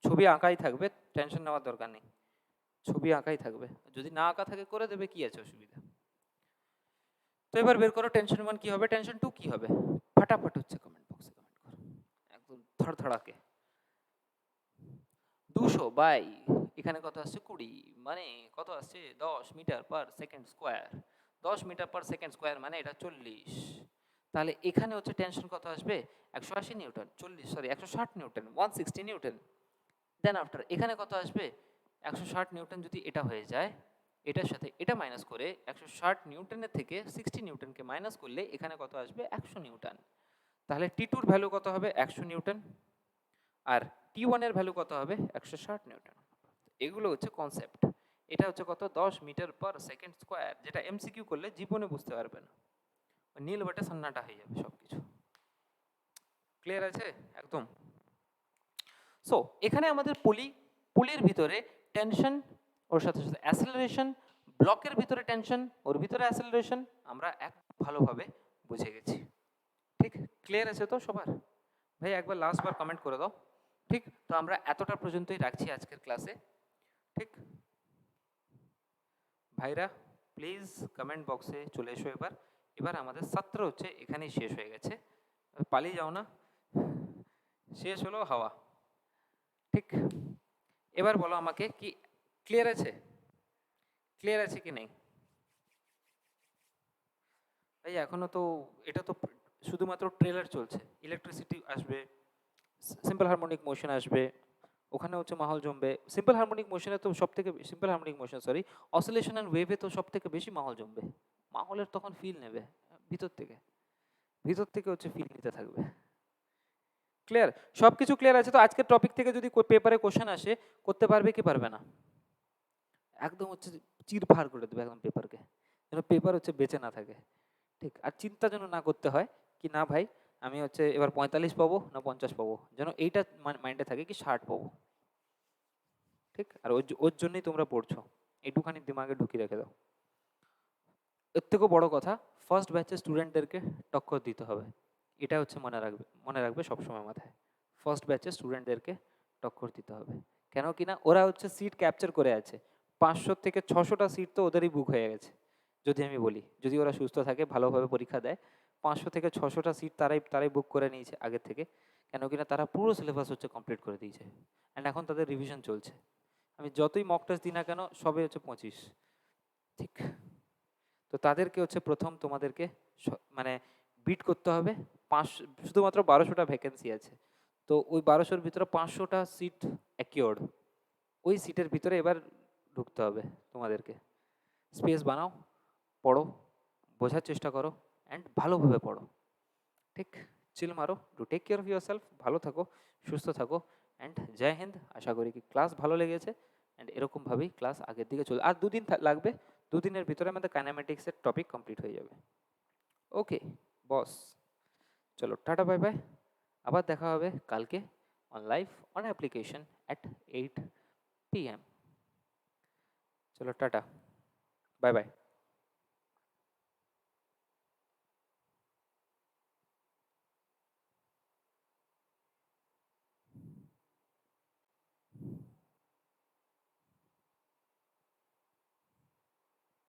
ছবি আঁকাই থাকবে, টেনশন নেওয়ার দরকার নেই, ছবি আঁকাই থাকবে। যদি না আঁকা থাকে করে দেবে, কি আছে অসুবিধা? তো এবার বের করো টেনশন 1 কি হবে, টেনশন 2 কি হবে? ফাটাফাট হচ্ছে কমেন্ট বক্সে কমেন্ট করো, একদম ধড়ধড়াকে। 200 বাই এখানে কত আসছে 20, মানে কত আসছে 10 metre per second square. 10 metre per second square মানে এটা 40। তাহলে এখানে হচ্ছে টেনশন কত আসবে 180 newton, 160 newton, 160 newton. Then after এখানে কত আসবে 160 নিউটন। যদি এটা হয়ে যায় এটার সাথে এটা মাইনাস করে 160 নিউটনের থেকে 60 নিউটনকে মাইনাস করলে এখানে কত আসবে 100 নিউটন। তাহলে টি2 এর ভ্যালু কত হবে 100 নিউটন, আর টি1 এর ভ্যালু কত হবে 160 নিউটন। এগুলো হচ্ছে কনসেপ্ট। এটা হচ্ছে কত 10 মিটার পার সেকেন্ড স্কোয়ার, যেটা এমসিকিউ করলে জীবনে বুঝতে পারবে না, নীল বটে সন্নাটা হয়ে যাবে সব কিছু। ক্লিয়ার আছে একদম? সো এখানে আমাদের পুলির ভিতরে টেনশন, ওর সাথে সাথে অ্যাসেলারেশন, ব্লকের ভিতরে টেনশন, ওর ভিতরে অ্যাসেলারেশন, আমরা এক ভালোভাবে বুঝে গেছি। ঠিক ক্লিয়ার আছে তো সবার? ভাই একবার লাস্ট বার কমেন্ট করে দাও। ঠিক, তো আমরা এতটা পর্যন্তই রাখছি আজকের ক্লাসে। ঠিক ভাইরা প্লিজ কমেন্ট বক্সে চলে এসো। এবার এবার আমাদের সত্র হচ্ছে এখানেই শেষ হয়ে গেছে, পালিয়ে যাও না, শেষ হলো হাওয়া। ঠিক, এবার বলো আমাকে কি ক্লিয়ার আছে? ক্লিয়ার আছে কি নেই? ভাই এখনো তো এটা তো শুধুমাত্র ট্রেলার চলছে। ইলেকট্রিসিটি আসবে, সিম্পল হারমোনিক মোশন আসবে, ওখানে হচ্ছে মাহল জমবে। সিম্পল হারমোনিক মোশনে তো সব থেকে simple harmonic motion sorry oscillation and ওয়েভে তো সব থেকে বেশি মাহল জমবে। মাহলের তখন ফিল নেবে ভিতর থেকে, ভিতর থেকে হচ্ছে ফিল নিতে থাকবে। ক্লিয়ার? সব কিছু ক্লিয়ার আছে তো? আজকের টপিক থেকে যদি পেপারে কোশ্চেন আসে করতে পারবে কি পারবে না? একদম হচ্ছে চিরফার করে দেবে একদম পেপারকে, যেন পেপার হচ্ছে বেঁচে না থাকে। ঠিক, আর চিন্তা যেন না করতে হয় কি না ভাই আমি হচ্ছে এবার 45 পাবো না 50 পাবো, যেন এইটা মাইন্ডে থাকে কি 60 পাবো। ঠিক, আর ওর জন্যই তোমরা পড়ছো, এইটুখানি দিমাগে ঢুকিয়ে রেখে দাও। এর থেকেও বড় কথা, ফার্স্ট ব্যাচের স্টুডেন্টদেরকে টক্কর দিতে হবে, এটা হচ্ছে মনে রাখবে সবসময় মাথায়। ফার্স্ট ব্যাচের স্টুডেন্টদেরকে টক্কর দিতে হবে, কেন কি না ওরা হচ্ছে সিট ক্যাপচার করে আছে। 500 থেকে 600টা সিট তো ওদেরই বুক হয়ে গেছে। যদি আমি বলি, যদি ওরা সুস্থ থাকে ভালোভাবে পরীক্ষা দেয়, 500 থেকে 600টা সিট তারাই বুক করে নিয়েছে আগের থেকে। কেন কিনা তারা পুরো সিলেবাস হচ্ছে কমপ্লিট করে দিয়েছে, অ্যান্ড এখন তাদের রিভিশন চলছে। আমি যতই মক টেস্ট দিই না কেন সবে হচ্ছে 25। ঠিক, তো তাদেরকে হচ্ছে প্রথম তোমাদেরকে মানে বিট করতে হবে। 5 শুধুমাত্র 1200টা ভ্যাকেন্সি আছে, তো ওই 1200-র ভিতরে 500টা সিট অ্যাকিওর্ড, ওই সিটের ভিতরে এবার ঢুকতে হবে তোমাদেরকে। স্পেস বানাও, পড়ো, বোঝার চেষ্টা করো, অ্যান্ড ভালোভাবে পড়ো। ঠিক, চিল মারো, do take care of yourself, ভালো থাকো, সুস্থ থাকো, অ্যান্ড জয় হিন্দ। আশা করি কি ক্লাস ভালো লেগেছে, অ্যান্ড এরকমভাবেই ক্লাস আগের দিকে চলে। আর 2 দিন লাগবে, 2 দিনের ভিতরে আমাদের কাইনেমেটিক্সের টপিক কমপ্লিট হয়ে যাবে। ওকে বস, চলো টাটা বাই বাই, আবার দেখা হবে কালকে on live on application at 8 PM। চলো টাটা বাই বাই।